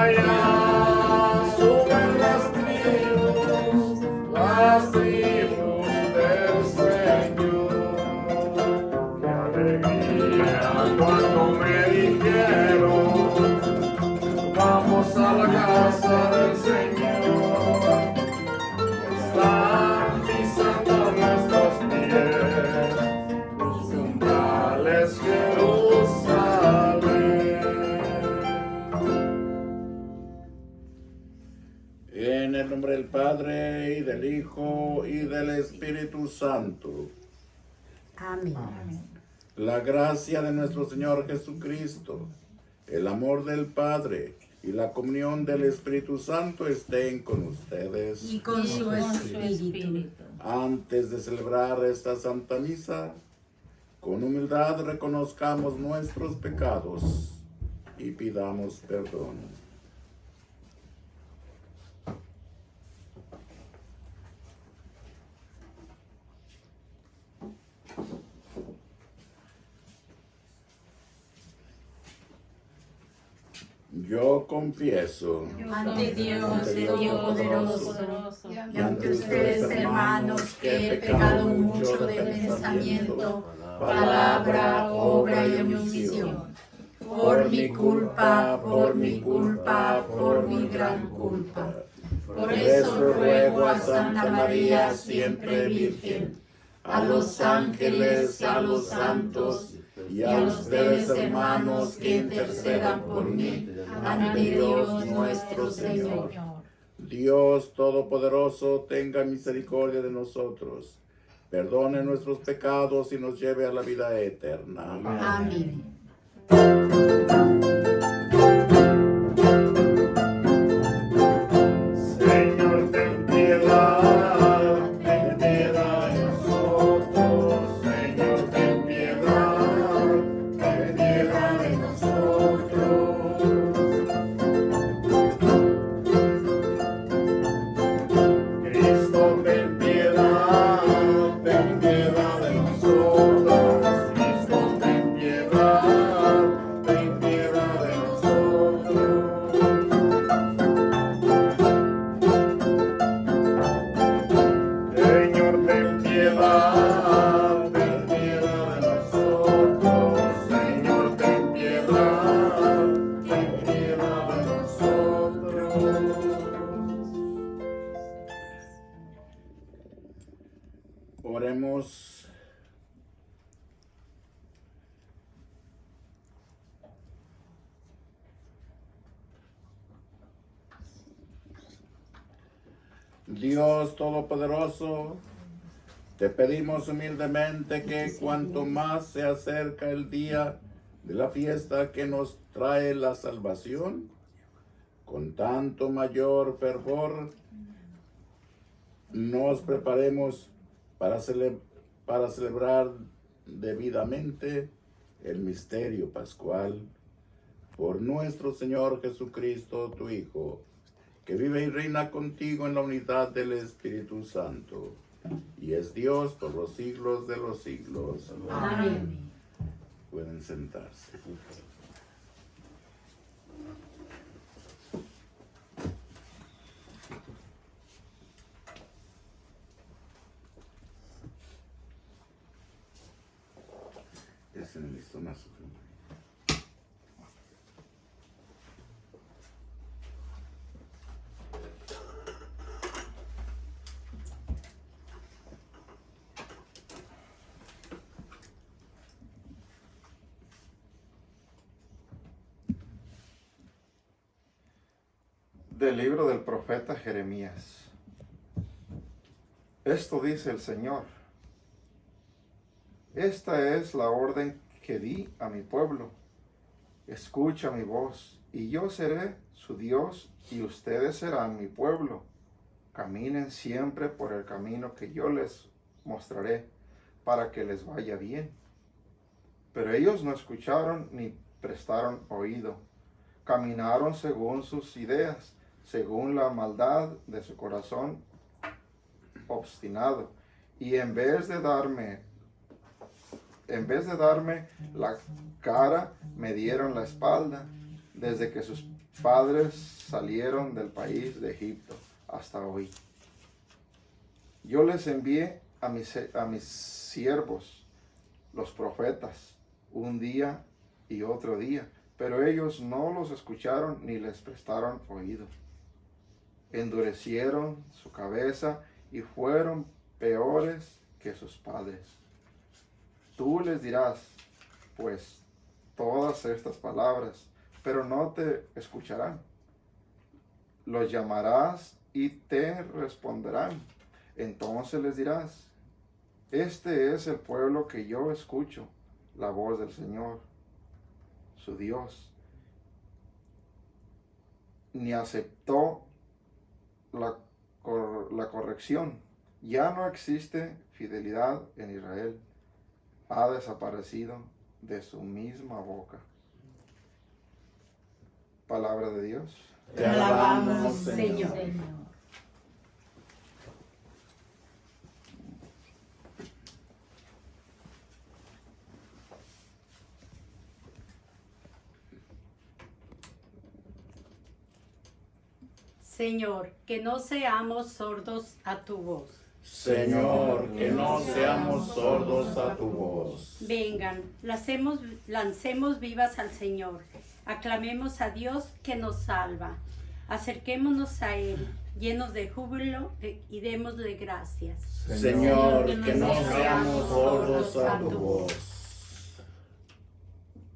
allá suben las tribus del Señor. Qué alegría cuando me dijeron, vamos a la casa del Señor. Están pisando nuestros pies, los umbrales Jerusalén. En el nombre del Padre, y del Hijo, y del Espíritu Santo. Amén. La gracia de nuestro Señor Jesucristo, el amor del Padre y la comunión del Espíritu Santo estén con ustedes. Y con su espíritu. Antes de celebrar esta Santa Misa, con humildad reconozcamos nuestros pecados y pidamos perdón. Yo confieso Ante Dios Todopoderoso y ante ustedes, hermanos, que he pecado mucho de pensamiento, palabra, obra y omisión. Por mi culpa, por mi culpa, por mi gran culpa. Por eso ruego a Santa María, siempre Virgen, a los ángeles, a los santos y a ustedes, hermanos, que intercedan por mí ante Dios nuestro Señor. Dios Todopoderoso, tenga misericordia de nosotros, perdone nuestros pecados y nos lleve a la vida eterna. Amén. Señor, ten piedad de nosotros. Señor, ten piedad de nosotros. Cristo, ten piedad de nosotros. Cristo, ten piedad de nosotros. Señor, ten piedad de nosotros. Señor, ten piedad de nosotros. Oremos. Dios Todopoderoso, te pedimos humildemente que cuanto más se acerca el día de la fiesta que nos trae la salvación, con tanto mayor fervor nos preparemos para celebrar debidamente el misterio pascual por nuestro Señor Jesucristo, tu Hijo, que vive y reina contigo en la unidad del Espíritu Santo, y es Dios por los siglos de los siglos. Amén. Pueden sentarse. Es en el estómago. Del libro del profeta Jeremías. Esto dice el Señor: esta es la orden que di a mi pueblo. Escucha mi voz, y yo seré su Dios, y ustedes serán mi pueblo. Caminen siempre por el camino que yo les mostraré, para que les vaya bien. Pero ellos no escucharon ni prestaron oído. Caminaron según sus ideas, según la maldad de su corazón obstinado. Y en vez de darme la cara, me dieron la espalda. Desde que sus padres salieron del país de Egipto hasta hoy. Yo les envié a mis siervos, los profetas, un día y otro día, pero ellos no los escucharon ni les prestaron oído. Endurecieron su cabeza y fueron peores que sus padres. Tú les dirás, pues, todas estas palabras, pero no te escucharán. Los llamarás y te responderán. Entonces les dirás, este es el pueblo que yo escucho, la voz del Señor, su Dios. Ni aceptó la corrección. Ya no existe fidelidad en Israel. Ha desaparecido de su misma boca. Palabra de Dios. Te alabamos, Señor. Señor, que no seamos sordos a tu voz. Señor, que no seamos sordos a tu voz. Vengan, lancemos vivas al Señor. Aclamemos a Dios que nos salva. Acerquémonos a Él, llenos de júbilo y démosle gracias. Señor, que no seamos sordos a tu voz.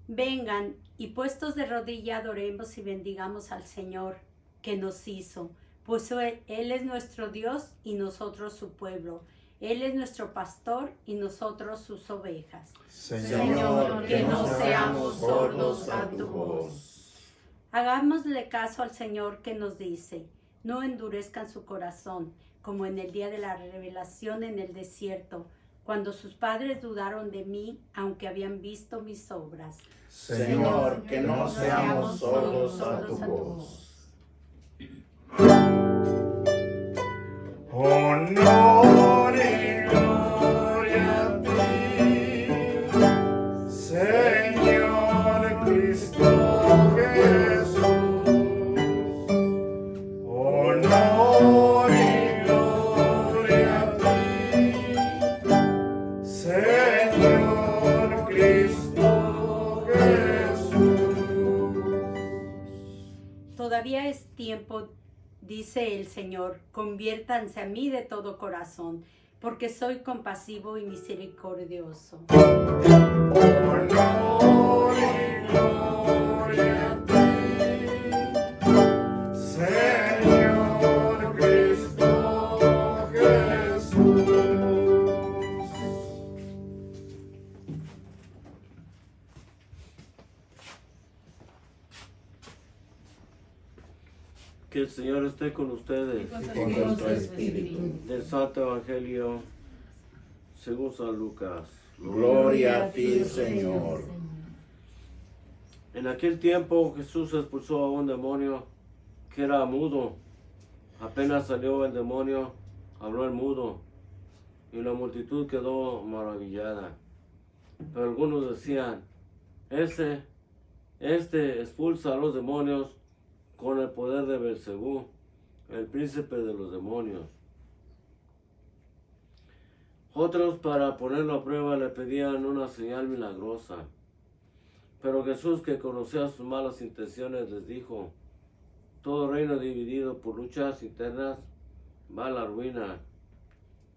Vengan y puestos de rodilla adoremos y bendigamos al Señor que nos hizo, pues Él es nuestro Dios y nosotros su pueblo. Él es nuestro pastor y nosotros sus ovejas. Señor, que no seamos sordos a tu voz. Hagámosle caso al Señor que nos dice, no endurezcan su corazón, como en el día de la revelación en el desierto, cuando sus padres dudaron de mí, aunque habían visto mis obras. Señor, que no seamos sordos a tu voz. Honor y gloria a ti, Señor Cristo Jesús. Honor y gloria a ti, Señor Cristo Jesús. Todavía es tiempo, dice el Señor, conviértanse a mí de todo corazón, porque soy compasivo y misericordioso. Honor y gloria a ti, Señor Cristo Jesús. Que el Señor esté con ustedes. Y con tu espíritu. Del Santo Evangelio según San Lucas. Gloria a ti, Señor. En aquel tiempo Jesús expulsó a un demonio que era mudo. Apenas salió el demonio, habló el mudo, y la multitud quedó maravillada. Pero algunos decían, este expulsa a los demonios con el poder de Belcebú, el príncipe de los demonios. Otros, para ponerlo a prueba, le pedían una señal milagrosa. Pero Jesús, que conocía sus malas intenciones, les dijo, todo reino dividido por luchas internas va a la ruina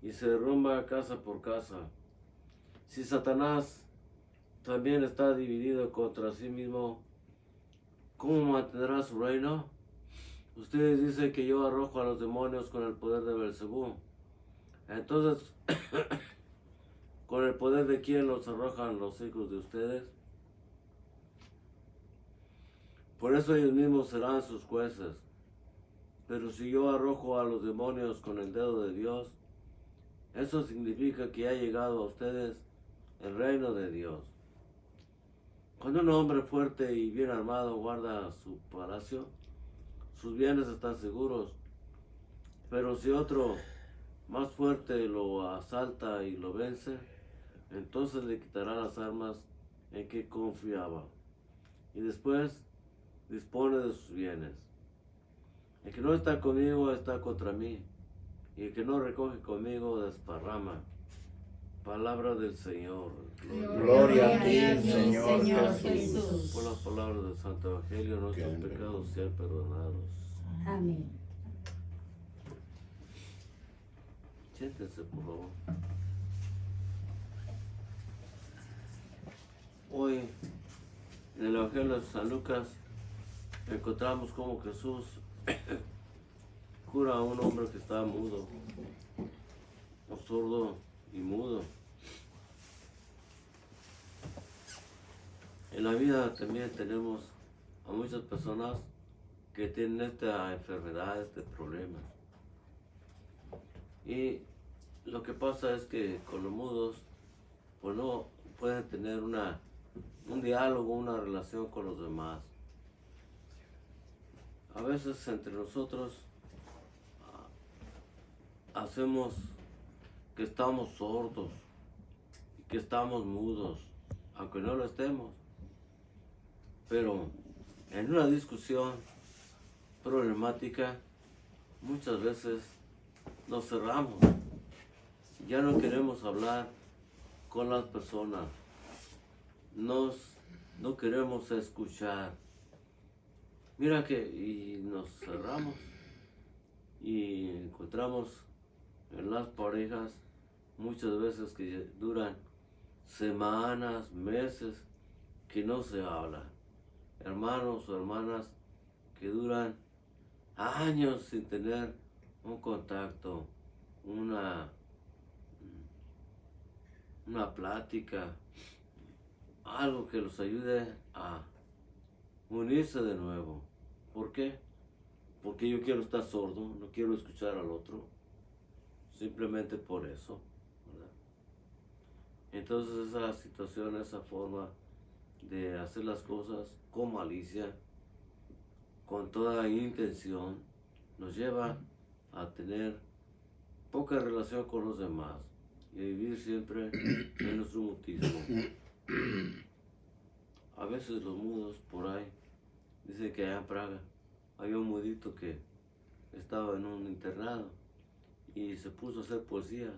y se derrumba casa por casa. Si Satanás también está dividido contra sí mismo, ¿cómo mantendrá su reino? Ustedes dicen que yo arrojo a los demonios con el poder de Belcebú. Entonces, ¿con el poder de quién los arrojan los hijos de ustedes? Por eso ellos mismos serán sus jueces. Pero si yo arrojo a los demonios con el dedo de Dios, eso significa que ha llegado a ustedes el reino de Dios. Cuando un hombre fuerte y bien armado guarda su palacio, sus bienes están seguros. Pero si otro más fuerte lo asalta y lo vence, entonces le quitará las armas en que confiaba. Y después dispone de sus bienes. El que no está conmigo está contra mí, y el que no recoge conmigo desparrama. Palabra del Señor. Gloria a ti, Señor Jesús. Por las palabras del Santo Evangelio, nuestros Que pecados sean perdonados. Amén. Siéntense, por favor. Hoy, en el Evangelio de San Lucas, encontramos cómo Jesús cura a un hombre que estaba mudo, o sordo y mudo. En la vida también tenemos a muchas personas que tienen esta enfermedad, este problema. Y lo que pasa es que con los mudos, pues no pueden tener un diálogo, una relación con los demás. A veces entre nosotros hacemos que estamos sordos y que estamos mudos, aunque no lo estemos. Pero en una discusión problemática, muchas veces nos cerramos. Ya no queremos hablar con las personas. No queremos escuchar. Mira y nos cerramos y encontramos en las parejas muchas veces que duran semanas, meses que no se hablan. Hermanos o hermanas que duran años sin tener un contacto, una plática, algo que los ayude a unirse de nuevo. ¿Por qué? Porque yo quiero estar sordo, no quiero escuchar al otro, simplemente por eso, ¿verdad? Entonces esa situación, esa forma de hacer las cosas con malicia, con toda intención, nos lleva a tener poca relación con los demás y a vivir siempre en nuestro mutismo. A veces los mudos por ahí dicen que allá en Praga había un mudito que estaba en un internado y se puso a hacer poesías,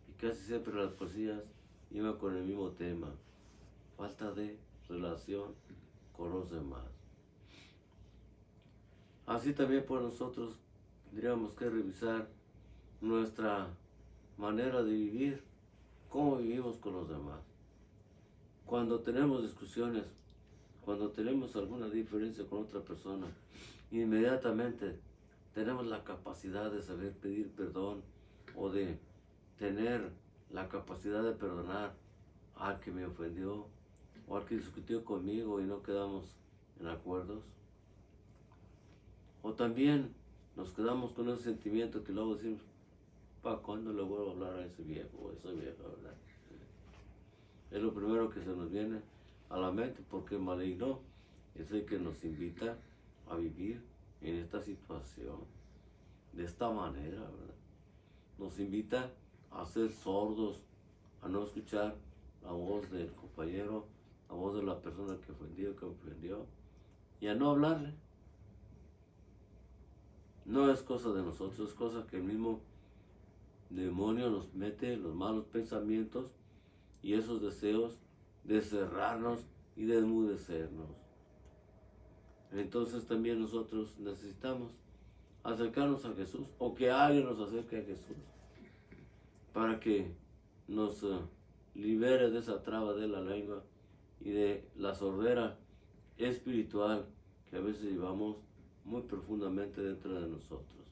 y casi siempre las poesías iban con el mismo tema: falta de relación con los demás. Así también por nosotros tendríamos que revisar nuestra manera de vivir, cómo vivimos con los demás. Cuando tenemos discusiones, cuando tenemos alguna diferencia con otra persona, inmediatamente tenemos la capacidad de saber pedir perdón o de tener la capacidad de perdonar al que me ofendió o al que discutió conmigo y no quedamos en acuerdos. O también nos quedamos con ese sentimiento que luego decimos: ¿para cuándo le vuelvo a hablar a ese viejo o a esa vieja, verdad? Es lo primero que se nos viene a la mente, porque el maligno es el que nos invita a vivir en esta situación, de esta manera, ¿verdad? Nos invita a ser sordos, a no escuchar la voz del compañero, la voz de la persona que ofendió, y a no hablarle. No es cosa de nosotros, es cosa que el mismo demonio nos mete, los malos pensamientos y esos deseos de cerrarnos y de enmudecernos. Entonces también nosotros necesitamos acercarnos a Jesús, o que alguien nos acerque a Jesús, para que nos libere de esa traba de la lengua y de la sordera espiritual que a veces llevamos muy profundamente dentro de nosotros.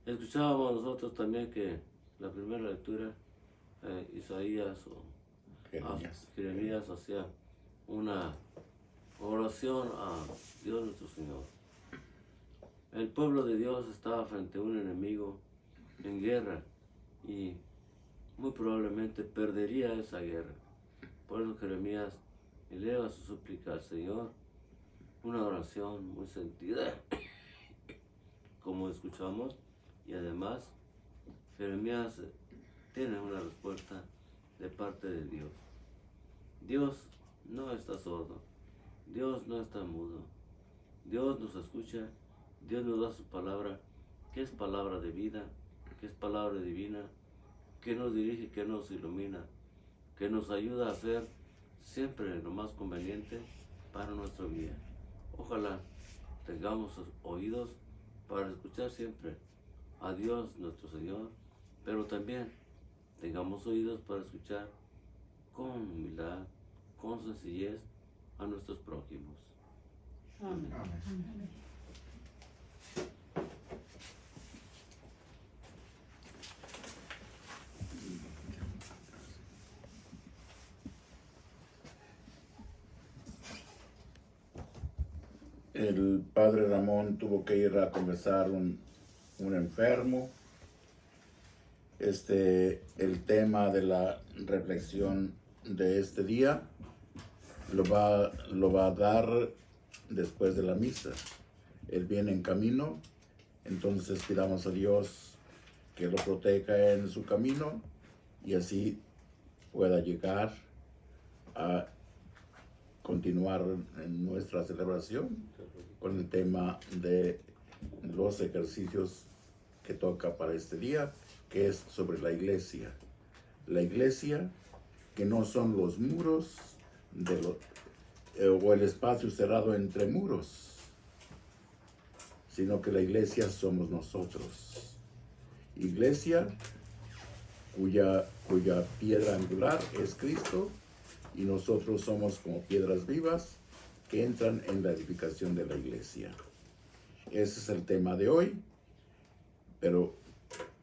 Escuchábamos nosotros también que la primera lectura, Isaías o Jeremías hacía una oración a Dios nuestro Señor. El pueblo de Dios estaba frente a un enemigo en guerra y muy probablemente perdería esa guerra. Por eso Jeremías eleva su súplica al Señor, una oración muy sentida, como escuchamos, y además Jeremías tiene una respuesta de parte de Dios. Dios no está sordo, Dios no está mudo. Dios nos escucha, Dios nos da su palabra, que es palabra de vida, que es palabra divina, que nos dirige, que nos ilumina, que nos ayuda a hacer siempre lo más conveniente para nuestro bien. Ojalá tengamos oídos para escuchar siempre a Dios nuestro Señor, pero también tengamos oídos para escuchar con humildad, con sencillez a nuestros prójimos. Amén. Amén. El padre Ramón tuvo que ir a conversar un enfermo. El tema de la reflexión de este día lo va a dar después de la misa. Él viene en camino, entonces pidamos a Dios que lo proteja en su camino y así pueda llegar a continuar en nuestra celebración con el tema de los ejercicios que toca para este día, que es sobre la iglesia. La iglesia, que no son los muros o el espacio cerrado entre muros, sino que la iglesia somos nosotros. Iglesia cuya piedra angular es Cristo, y nosotros somos como piedras vivas que entran en la edificación de la iglesia. Ese es el tema de hoy, pero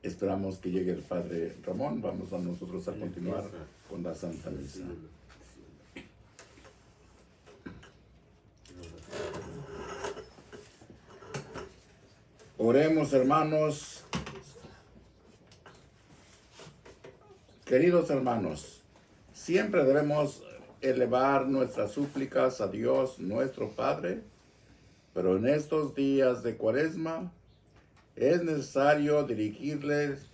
esperamos que llegue el Padre Ramón. Vamos a nosotros a continuar con la Santa Misa. Oremos, hermanos. Queridos hermanos, siempre debemos elevar nuestras súplicas a Dios nuestro Padre, pero en estos días de Cuaresma es necesario dirigirles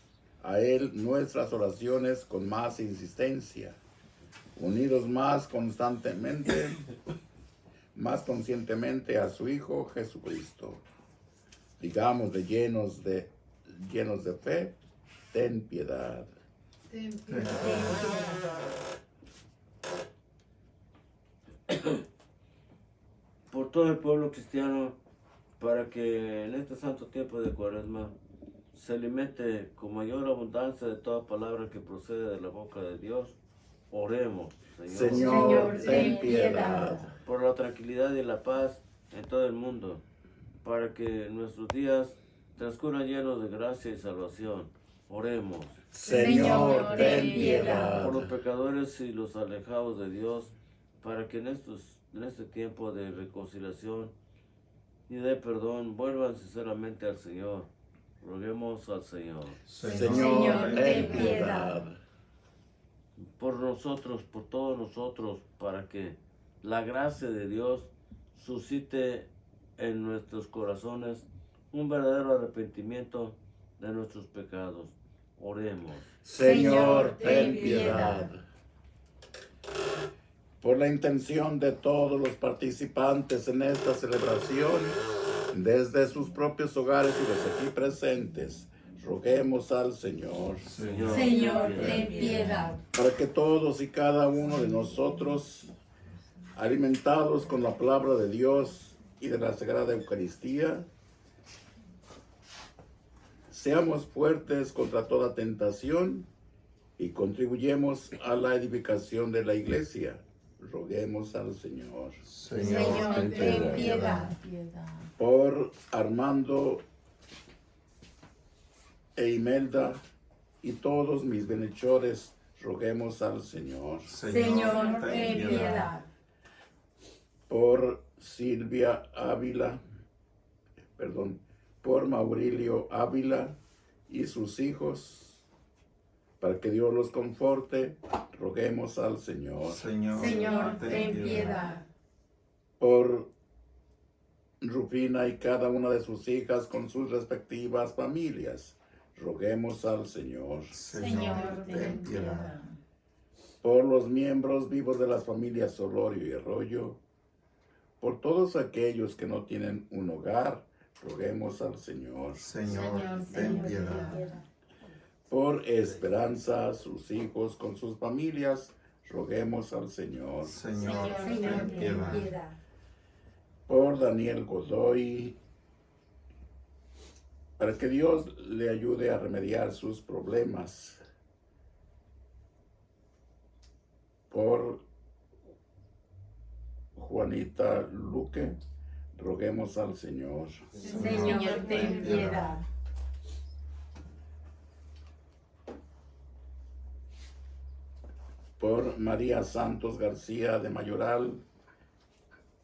a Él nuestras oraciones con más insistencia, unidos más conscientemente a su Hijo Jesucristo. Digámosle llenos de fe, ten piedad. Ten piedad. Por todo el pueblo cristiano, para que en este santo tiempo de Cuaresma se alimente con mayor abundancia de toda palabra que procede de la boca de Dios, oremos, Señor, ten piedad. por la tranquilidad y la paz en todo el mundo, para que nuestros días transcurran llenos de gracia y salvación. Oremos. Señor, ten piedad. Por los pecadores y los alejados de Dios, para que en este tiempo de reconciliación y de perdón vuelvan sinceramente al Señor. Roguemos al Señor. Señor, ten piedad. Por nosotros, por todos nosotros, para que la gracia de Dios suscite en nuestros corazones un verdadero arrepentimiento de nuestros pecados. Oremos. Señor, ten piedad. Por la intención de todos los participantes en esta celebración, desde sus propios hogares y los aquí presentes, roguemos al Señor. Señor, ten piedad. Para que todos y cada uno de nosotros, alimentados con la palabra de Dios y de la Sagrada Eucaristía, seamos fuertes contra toda tentación y contribuyamos a la edificación de la iglesia. Roguemos al Señor. Señor, ten piedad. Por Armando e Imelda y todos mis bienhechores, roguemos al Señor. Señor, ten piedad. Por Silvia Ávila, por Maurilio Ávila y sus hijos, para que Dios los conforte, roguemos al Señor. Señor, ten piedad. Por Rufina y cada una de sus hijas con sus respectivas familias, roguemos al Señor. Señor, ten piedad. Por los miembros vivos de las familias Solorio y Arroyo, Por todos aquellos que no tienen un hogar, roguemos al Señor. Señor, ten piedad. Por Esperanza, sus hijos con sus familias, roguemos al Señor. Señor, ten piedad. Por Daniel Godoy, para que Dios le ayude a remediar sus problemas. Por Juanita Luque, roguemos al Señor. Señor, ten piedad. Por María Santos García de Mayoral,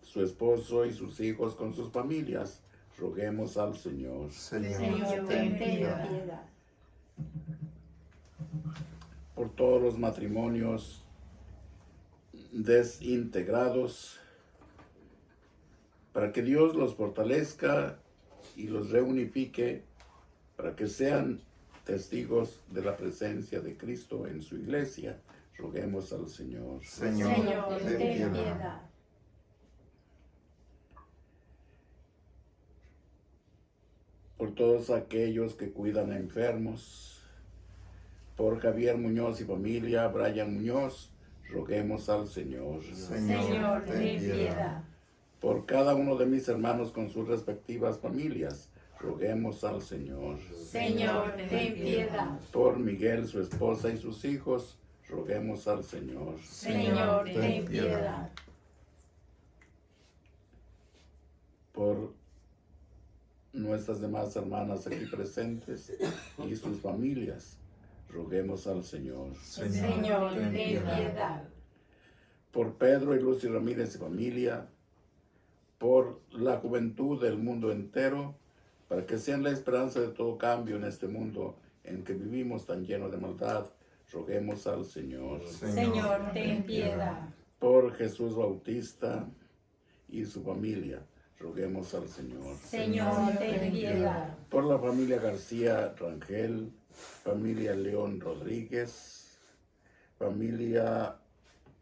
su esposo y sus hijos con sus familias, roguemos al Señor. Señor, ten piedad. Por todos los matrimonios desintegrados, para que Dios los fortalezca y los reunifique, para que sean testigos de la presencia de Cristo en su iglesia, roguemos al Señor. Señor, Señor, ten ten piedad. piedad. Por todos aquellos que cuidan a enfermos, por Javier Muñoz y familia, Brian Muñoz, roguemos al Señor. Señor, ten piedad. Por cada uno de mis hermanos con sus respectivas familias, roguemos al Señor. Señor, ten piedad. Por Miguel, su esposa y sus hijos, roguemos al Señor. Señor, ten piedad. Por nuestras demás hermanas aquí presentes y sus familias, roguemos al Señor. Señor, ten piedad. Por Pedro y Lucy Ramírez y familia, por la juventud del mundo entero, para que sean la esperanza de todo cambio en este mundo en que vivimos tan lleno de maldad, roguemos al Señor. Señor, ten piedad. Por Jesús Bautista y su familia, roguemos al Señor. Señor, ten piedad. Por la familia García Rangel, familia León Rodríguez, familia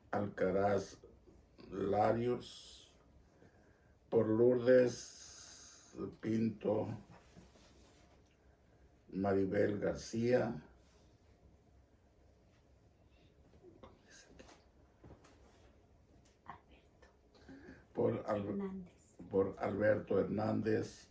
Alcaraz Larios, por Lourdes Pinto, Maribel García, por Alberto Hernández,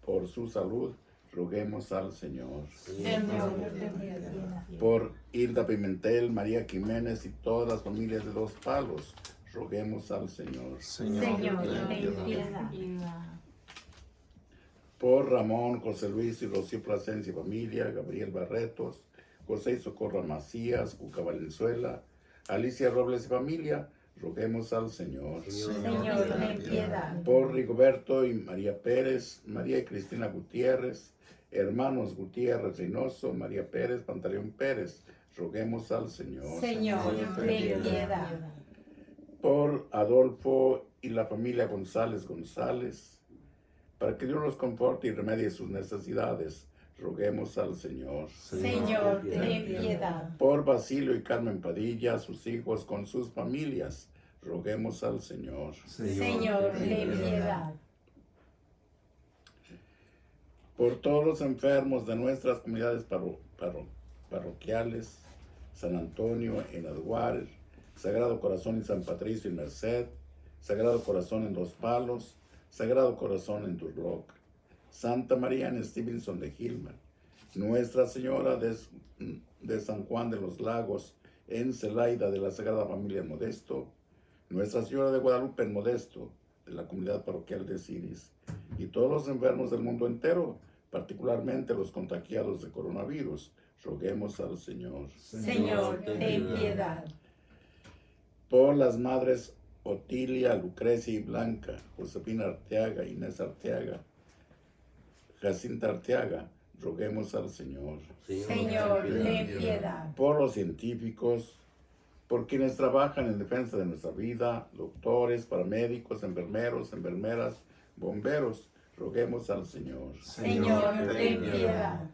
por su salud, roguemos al Señor. Señor, ten piedad. Por Hilda Pimentel, María Jiménez y todas las familias de Dos Palos, roguemos al Señor. Señor, ten piedad. Por Ramón, José Luis y Rocío Plasencia y familia, Gabriel Barretos, José y Socorro Macías, Cuca Valenzuela, Alicia Robles y familia, roguemos al Señor. Señor, ten piedad. Por Rigoberto y María Pérez, María y Cristina Gutiérrez, hermanos Gutiérrez Reynoso, María Pérez, Pantaleón Pérez, roguemos al Señor. Señor, ten piedad. Por Adolfo y la familia González González, para que Dios los conforte y remedie sus necesidades, roguemos al Señor. Señor, ten piedad. Por Basilio y Carmen Padilla, sus hijos con sus familias, roguemos al Señor. Señor, ten piedad. Por todos los enfermos de nuestras comunidades parroquiales, San Antonio en Adguar, Sagrado Corazón en San Patricio y Merced, Sagrado Corazón en Dos Palos, Sagrado Corazón en Turlock, Santa María en Stevenson de Gilmer, Nuestra Señora de San Juan de los Lagos en Celaida de la Sagrada Familia en Modesto, Nuestra Señora de Guadalupe en Modesto, de la comunidad parroquial de Siris, y todos los enfermos del mundo entero, particularmente los contagiados de coronavirus, roguemos al Señor. Señor, ten piedad. Por las madres Otilia, Lucrecia y Blanca, Josefina Arteaga, Inés Arteaga, Jacinta Arteaga, roguemos al Señor. Señor, ten piedad. Por los científicos, por quienes trabajan en defensa de nuestra vida, doctores, paramédicos, enfermeros, enfermeras, bomberos, roguemos al Señor. Señor, ten piedad.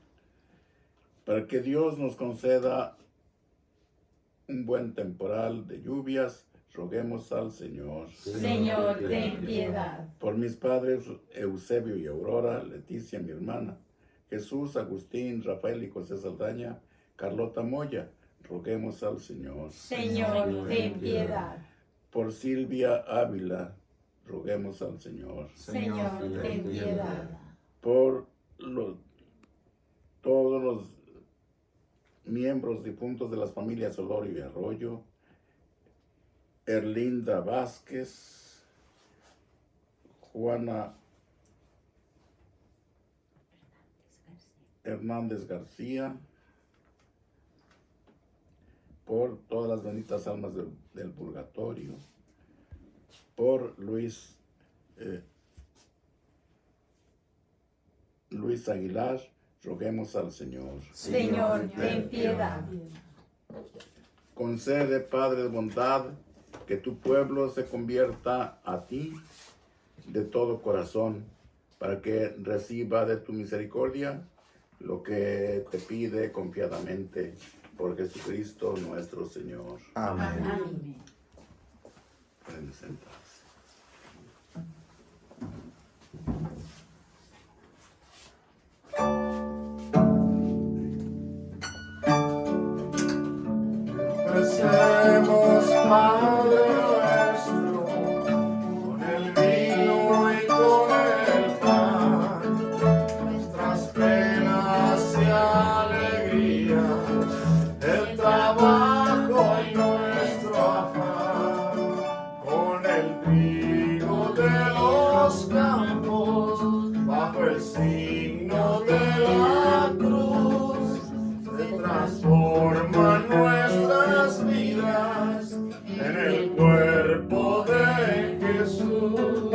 Para que Dios nos conceda un buen temporal de lluvias, roguemos al Señor. Señor, ten piedad. Por mis padres Eusebio y Aurora, Leticia, mi hermana, Jesús, Agustín, Rafael y José Saldaña, Carlota Moya, roguemos al Señor. Señor, ten piedad. Por Silvia Ávila, roguemos al Señor. Señor, ten piedad. Por todos los miembros difuntos de las familias Olorio y Arroyo, Erlinda Vázquez, Juana Hernández García, por todas las benditas almas del purgatorio, por Luis Aguilar, roguemos al Señor. Señor, ten piedad. Concede, Padre de bondad, que tu pueblo se convierta a ti de todo corazón, para que reciba de tu misericordia lo que te pide confiadamente por Jesucristo nuestro Señor. Amén. Amén. Pueden sentarse. Recemos, Padre nuestro, con el vino y con el pan, nuestras penas y alegrías, el trabajo y nuestro afán, con el trigo de los campos, bajo el signo de la cruz, se transforman nuestras vidas en el cuerpo de Jesús.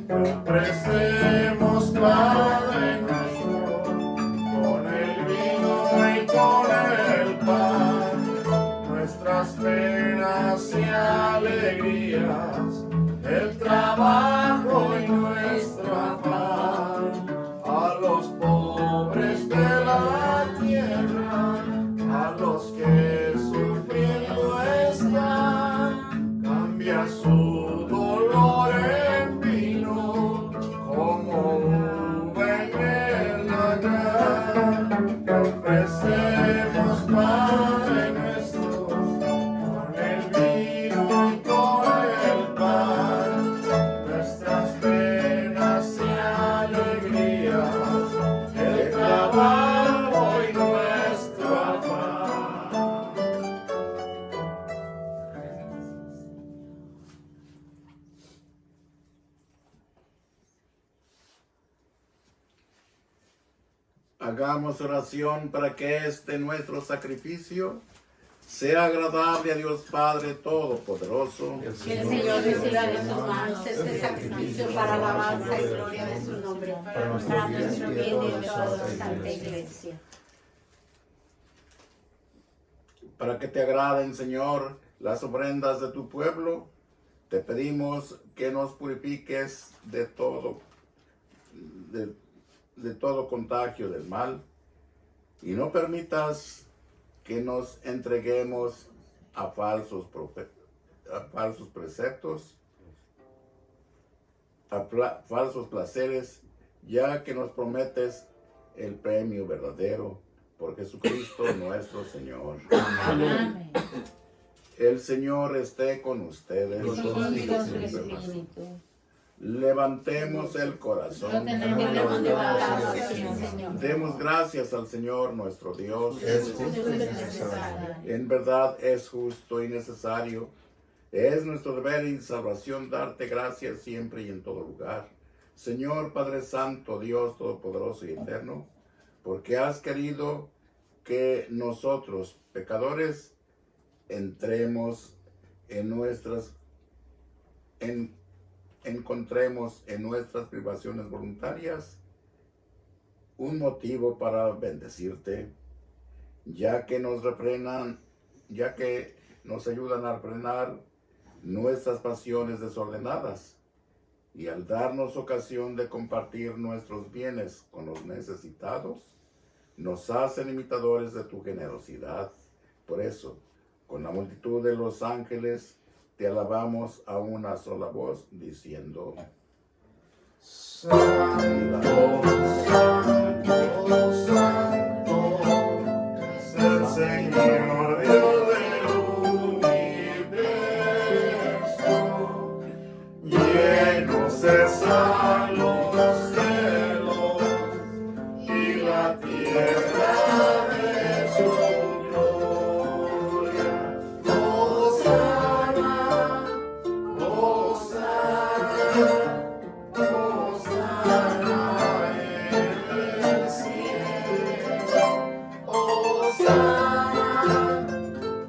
Te ofrecemos, Padre nuestro, con el vino y con el pan, nuestras penas y alegrías, el trabajo y nuestro afán, a los pobres de la tierra, a los que sufriendo están, cambia su dolor en vino, como uva en el lagar. Te ofrecemos, Padre nuestro, con el vino y con el pan, nuestras penas y alegrías, el trabajo y nuestro afán. Hagamos oración para que este nuestro sacrificio sea agradable a Dios Padre Todopoderoso. Que el Señor reciba de sus manos este sacrificio para alabanza y gloria de su nombre, para nuestro bien y de toda la Santa Iglesia. Para que te agraden, Señor, las ofrendas de tu pueblo, te pedimos que nos purifiques de todo contagio del mal y no permitas que nos entreguemos a falsos preceptos, a falsos placeres, ya que nos prometes el premio verdadero por Jesucristo nuestro Señor. Amén. El Señor esté con ustedes. Y con su espíritu. Levantemos el corazón. Tenemos levantado así, Señor. Demos gracias al Señor nuestro Dios. Es justo y necesario. En verdad es justo y necesario. Es nuestro deber y salvación darte gracias siempre y en todo lugar. Señor Padre Santo, Dios Todopoderoso y Eterno, porque has querido que nosotros, pecadores, encontremos en nuestras privaciones voluntarias un motivo para bendecirte, ya que nos ayudan a refrenar nuestras pasiones desordenadas y al darnos ocasión de compartir nuestros bienes con los necesitados, nos hacen imitadores de tu generosidad. Por eso, con la multitud de los ángeles, te alabamos a una sola voz, diciendo: Santo, Santo, Santo, es el Señor Dios del universo. Llenos están los cielos y la tierra de su gloria. Hosana, Hosana, Hosana en el cielo. Hosana,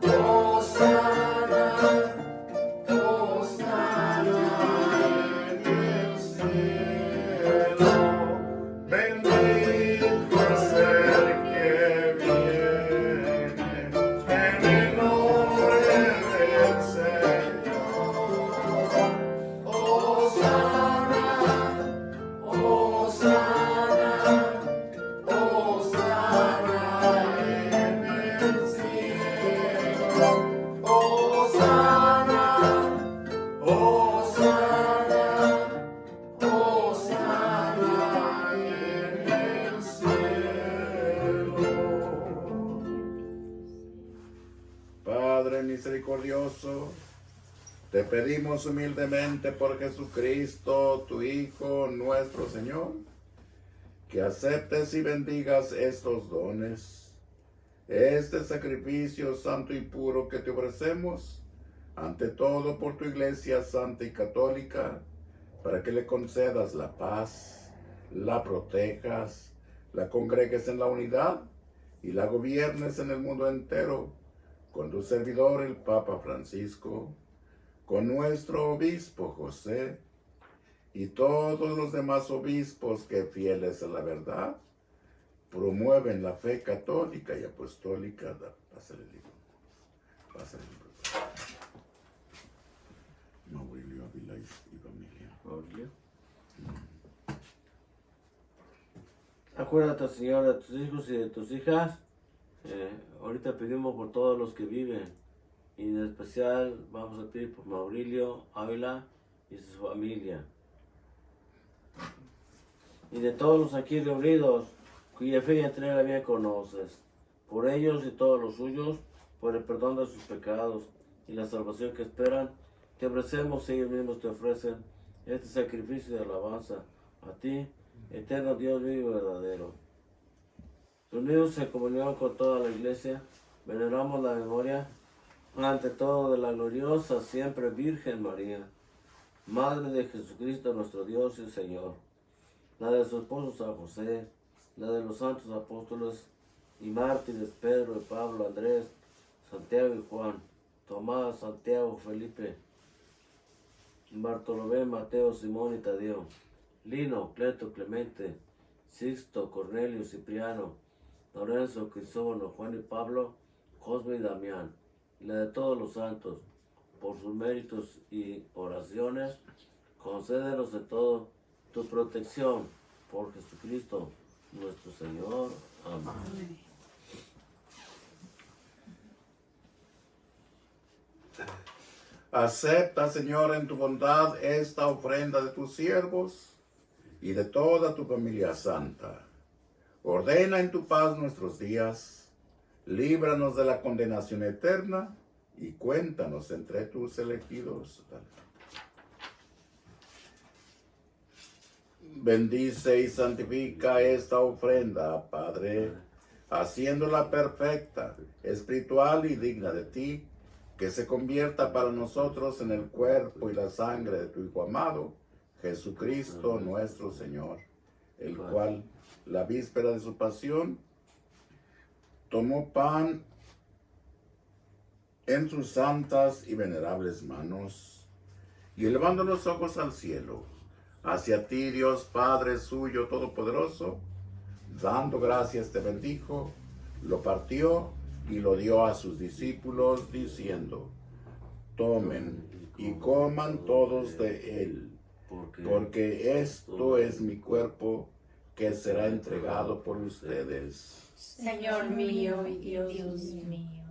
Hosana, Hosana en el cielo. Bendito es el que viene en el nombre del Señor. Hosana, Hosana, Hosana en el cielo. Hosana, Hosana, Hosana en el cielo. Padre misericordioso, te pedimos humildemente por Jesucristo, tu Hijo, nuestro Señor, que aceptes y bendigas estos dones, este sacrificio santo y puro que te ofrecemos, ante todo por tu Iglesia santa y católica, para que le concedas la paz, la protejas, la congregues en la unidad y la gobiernes en el mundo entero, con tu servidor el Papa Francisco, con nuestro obispo José y todos los demás obispos que, fieles a la verdad, promueven la fe católica y apostólica. Pásale el libro. Pásale el libro. Mauricio Ávila y familia. Mauricio. Acuérdate, Señor, de tus hijos y de tus hijas. Ahorita pedimos por todos los que viven. Y en especial vamos a pedir por Mauricio Ávila y su familia. Y de todos los aquí reunidos, cuya fe y entrega bien conoces. Por ellos y todos los suyos, por el perdón de sus pecados y la salvación que esperan, te ofrecemos, ellos mismos te ofrecen este sacrificio de alabanza a ti, eterno Dios vivo y verdadero. Unidos en comunión con toda la Iglesia, veneramos la memoria, ante todo, de la gloriosa siempre Virgen María, Madre de Jesucristo nuestro Dios y Señor, la de su esposo San José, la de los santos apóstoles y mártires Pedro y Pablo, Andrés, Santiago y Juan, Tomás, Santiago, Felipe, Bartolomé, Mateo, Simón y Tadeo, Lino, Cleto, Clemente, Sixto, Cornelio, Cipriano, Lorenzo, Crisógono, Juan y Pablo, Cosme y Damián, y la de todos los santos, por sus méritos y oraciones, concédenos de todo tu protección, por Jesucristo nuestro Señor. Amén. Acepta, Señor, en tu bondad esta ofrenda de tus siervos y de toda tu familia santa. Ordena en tu paz nuestros días, líbranos de la condenación eterna y cuéntanos entre tus elegidos. Bendice y santifica esta ofrenda, Padre, haciéndola perfecta, espiritual y digna de ti, que se convierta para nosotros en el cuerpo y la sangre de tu Hijo amado, Jesucristo nuestro Señor, el cual, la víspera de su pasión, tomó pan en sus santas y venerables manos, y elevando los ojos al cielo, hacia ti, Dios Padre suyo todopoderoso, dando gracias te bendijo, lo partió y lo dio a sus discípulos, diciendo: tomen y coman todos de él, porque esto es mi cuerpo que será entregado por ustedes. Señor mío y Dios mío.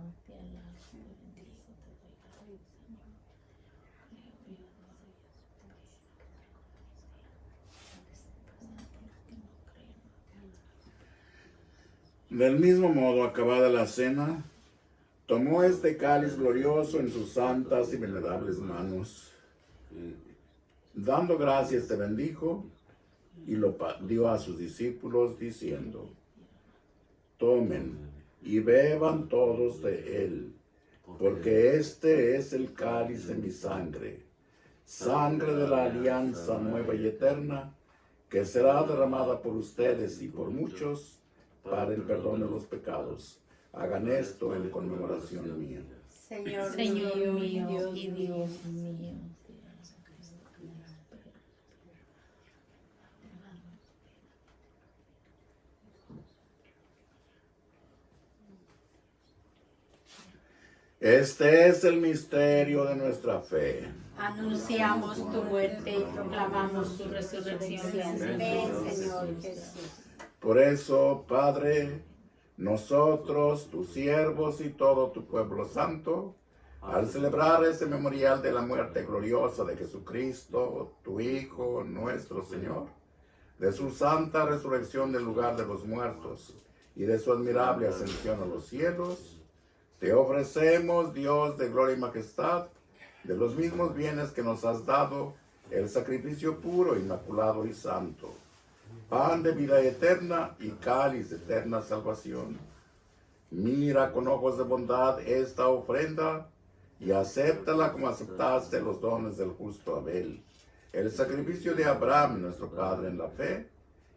Del mismo modo, acabada la cena, tomó este cáliz glorioso en sus santas y venerables manos. Dando gracias, te bendijo y lo dio a sus discípulos diciendo: tomen y beban todos de él, porque este es el cáliz de mi sangre, sangre de la alianza nueva y eterna, que será derramada por ustedes y por muchos para el perdón de los pecados. Hagan esto en conmemoración mía. Señor mío y Dios mío. Este es el misterio de nuestra fe. Anunciamos tu muerte y proclamamos tu resurrección. Ven, Señor Jesús. Por eso, Padre, nosotros, tus siervos y todo tu pueblo santo, al celebrar este memorial de la muerte gloriosa de Jesucristo, tu Hijo, nuestro Señor, de su santa resurrección del lugar de los muertos y de su admirable ascensión a los cielos, te ofrecemos, Dios de gloria y majestad, de los mismos bienes que nos has dado, el sacrificio puro, inmaculado y santo, pan de vida eterna y cáliz de eterna salvación. Mira con ojos de bondad esta ofrenda y acéptala como aceptaste los dones del justo Abel, el sacrificio de Abraham, nuestro padre en la fe,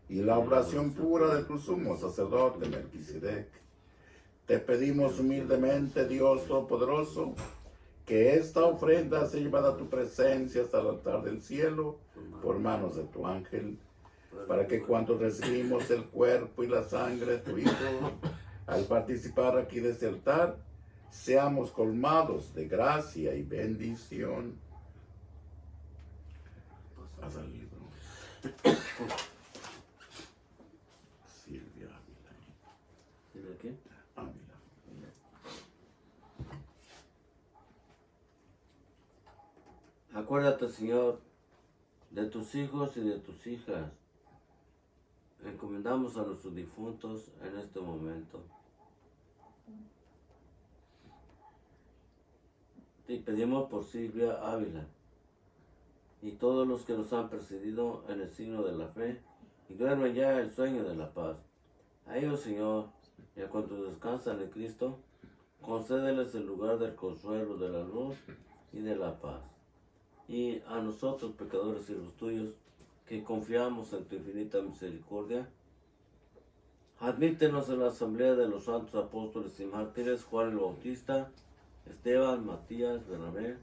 y la oración pura de tu sumo sacerdote Melquisedec. Te pedimos humildemente, Dios Todopoderoso, que esta ofrenda sea llevada a tu presencia hasta el altar del cielo por manos de tu ángel, para que cuando recibimos el cuerpo y la sangre de tu Hijo, al participar aquí de este altar, seamos colmados de gracia y bendición. Pasa el libro. Silvia Ávila. ¿De qué? Ávila. Acuérdate, Señor, de tus hijos y de tus hijas. Encomendamos a nuestros difuntos en este momento. Te pedimos por Silvia Ávila y todos los que nos han precedido en el signo de la fe y duermen ya el sueño de la paz. A ellos, Señor, y a cuantos descansan en Cristo, concédeles el lugar del consuelo, de la luz y de la paz. Y a nosotros, pecadores y los tuyos, que confiamos en tu infinita misericordia, admítenos en la asamblea de los santos apóstoles y mártires Juan el Bautista, Esteban, Matías, Bernabé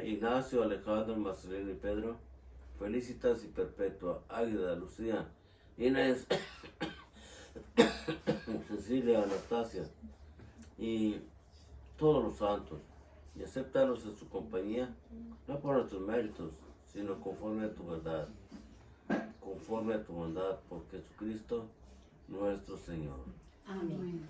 Ignacio, Alejandro, Marcelino y Pedro, Felicitas y Perpetua, Águeda, Lucía, Inés, Cecilia, Anastasia y todos los santos, y acéptalos en su compañía, no por nuestros méritos, sino conforme a tu verdad, conforme a tu bondad, por Jesucristo nuestro Señor. Amén.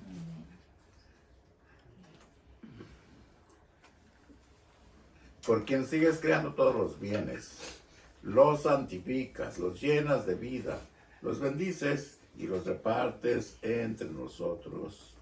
Por quien sigues creando todos los bienes, los santificas, los llenas de vida, los bendices y los repartes entre nosotros.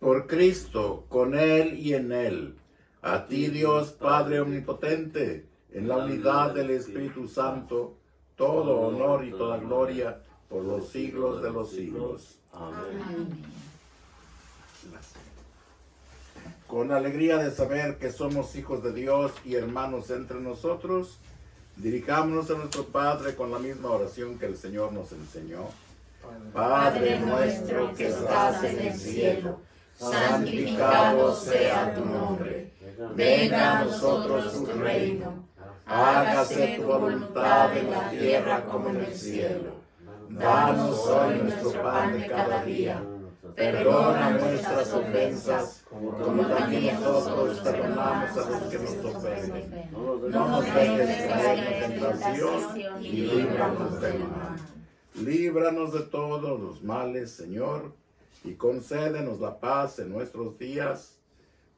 Por Cristo, con Él y en Él, a ti Dios Padre Omnipotente, en la unidad del Espíritu Santo, todo honor y toda gloria por los siglos de los siglos. Amén. Con alegría de saber que somos hijos de Dios y hermanos entre nosotros, dirijámonos a nuestro Padre con la misma oración que el Señor nos enseñó. Padre nuestro que estás en el cielo, santificado sea tu nombre. Venga a nosotros tu reino. Hágase tu voluntad en la tierra como en el cielo. Danos hoy nuestro pan de cada día. Perdona nuestras ofensas, como también nosotros perdonamos a los que nos ofenden. No nos dejes caer en tentación y líbranos del mal. Líbranos de todos los males, Señor, y concédenos la paz en nuestros días,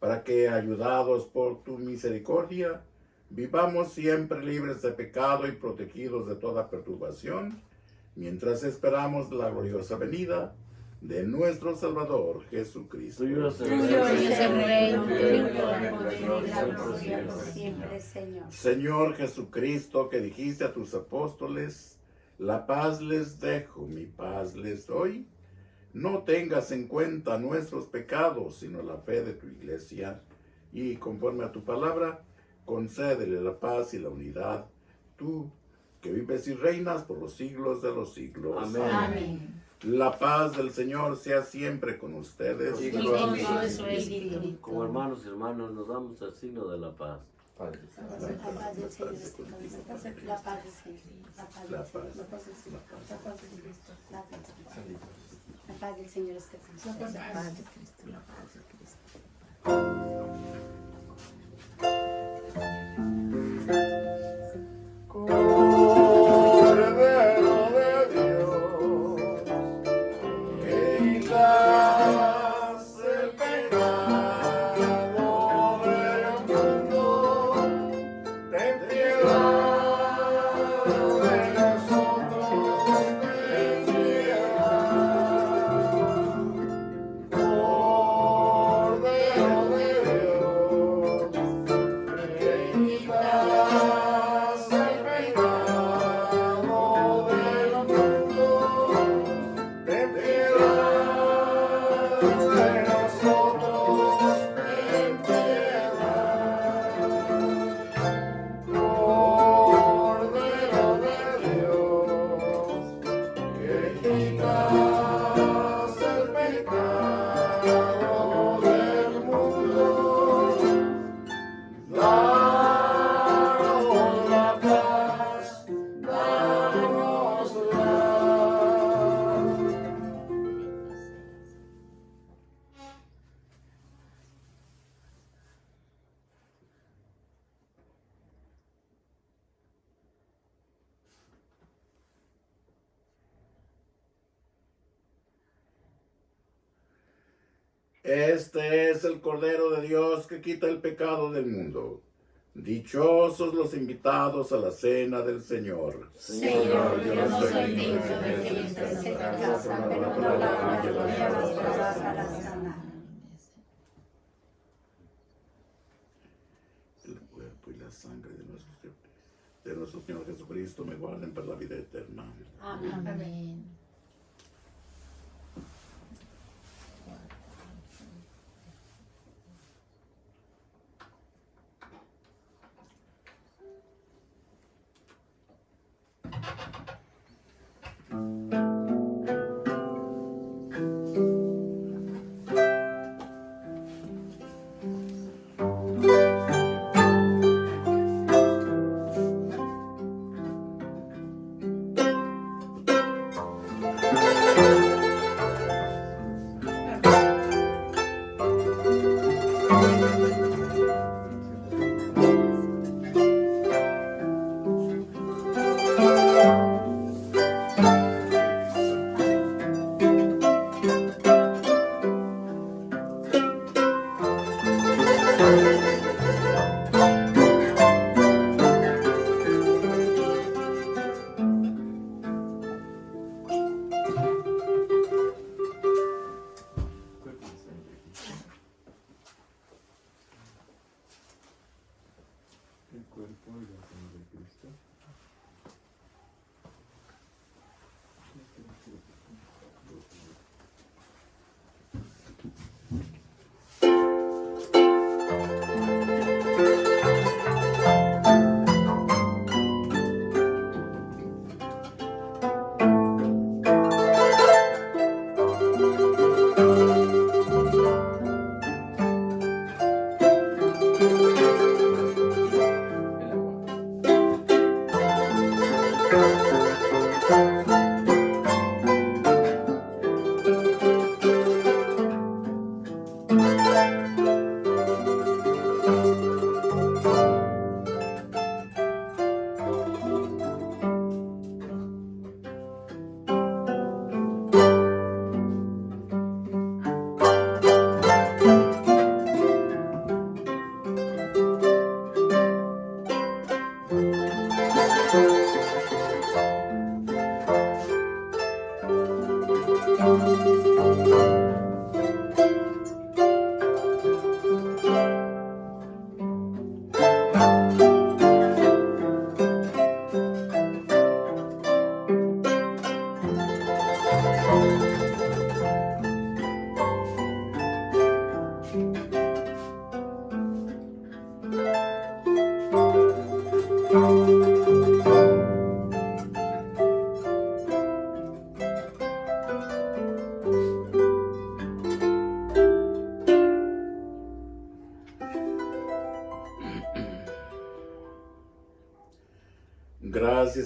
para que, ayudados por tu misericordia, vivamos siempre libres de pecado y protegidos de toda perturbación, mientras esperamos la gloriosa venida de nuestro Salvador Jesucristo. Tuyo es el Tuyo reino, es el reino, tuyo tuyo es el el poder poder, y la gloria por siempre, Señor. Señor Jesucristo, que dijiste a tus apóstoles, la paz les dejo, mi paz les doy, no tengas en cuenta nuestros pecados, sino la fe de tu iglesia, y conforme a tu palabra, concédele la paz y la unidad, tú que vives y reinas por los siglos de los siglos. Amén. Amén. La paz del Señor sea siempre con ustedes. Y Y con con su su espíritu. Como hermanos y hermanos nos damos el signo de la paz. Padre. La paz del Señor esté con nosotros. La paz del Señor. La paz La del paz. Señor. La paz del Señor. La paz del Cristo. La paz del Señor. La paz del Señor esté con nosotros. La paz de Cristo. La paz de Cristo. Cordero de Dios, que quitas el pecado del mundo, ten piedad de nosotros, ten piedad. Cordero de Dios, que quitas el pecado del mundo, ten piedad de nosotros, ten piedad. Cordero de Dios, que quitas el pecado del mundo, danos la paz, danosla. Este es el Cordero de Dios que quita el pecado del mundo. Dichosos los invitados a la cena del Señor. Señor, yo no soy digno de que entres en casa, pero una palabra tuya bastará para sanar. El cuerpo y la sangre de nuestro Señor Jesucristo me guarden para la vida eterna. Amén.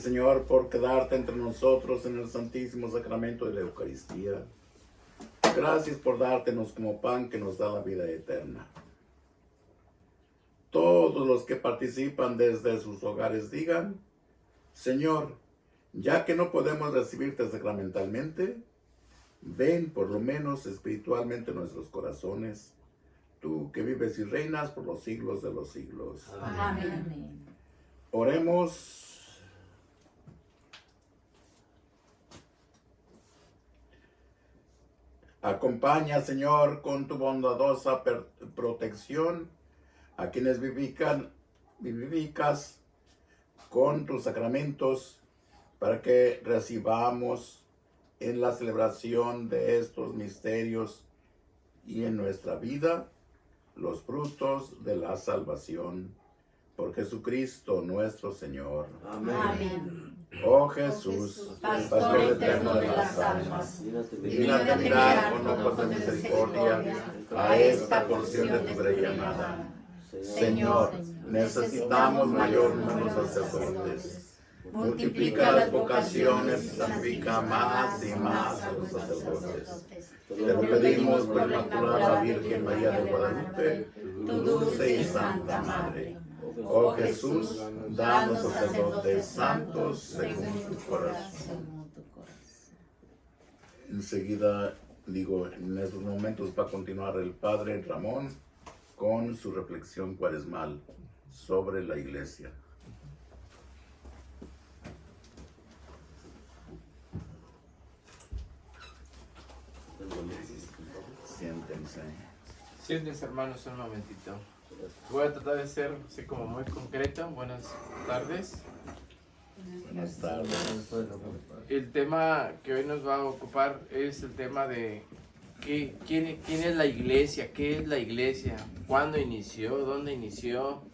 Señor, por quedarte entre nosotros en el santísimo sacramento de la Eucaristía. Gracias por dártenos como pan que nos da la vida eterna. Todos los que participan desde sus hogares digan: Señor, ya que no podemos recibirte sacramentalmente, ven por lo menos espiritualmente en nuestros corazones, tú que vives y reinas por los siglos de los siglos. Amén. Oremos. Acompaña, Señor, con tu bondadosa protección a quienes vivificas con tus sacramentos, para que recibamos en la celebración de estos misterios y en nuestra vida los frutos de la salvación. Por Jesucristo nuestro Señor. Amén. Oh Jesús, Pastor eterno de las almas, dignate mirar con ojos de misericordia a esta porción de tu grey amada. Señor, necesitamos mayor número de sacerdotes. Multiplica las vocaciones y santifica más y más a los sacerdotes. Te lo pedimos por la Inmaculada Virgen María de Guadalupe, tu dulce y santa Madre. Oh Jesús, danos sacerdotes santos según tu corazón. Enseguida, en estos momentos va a continuar el Padre Ramón con su reflexión cuaresmal sobre la Iglesia. Siéntense. Siéntense, hermanos, un momentito. Voy a tratar de ser así como muy concreto. Buenas tardes. Buenas tardes. El tema que hoy nos va a ocupar es el tema de quién es la iglesia, qué es la iglesia, cuándo inició, dónde inició.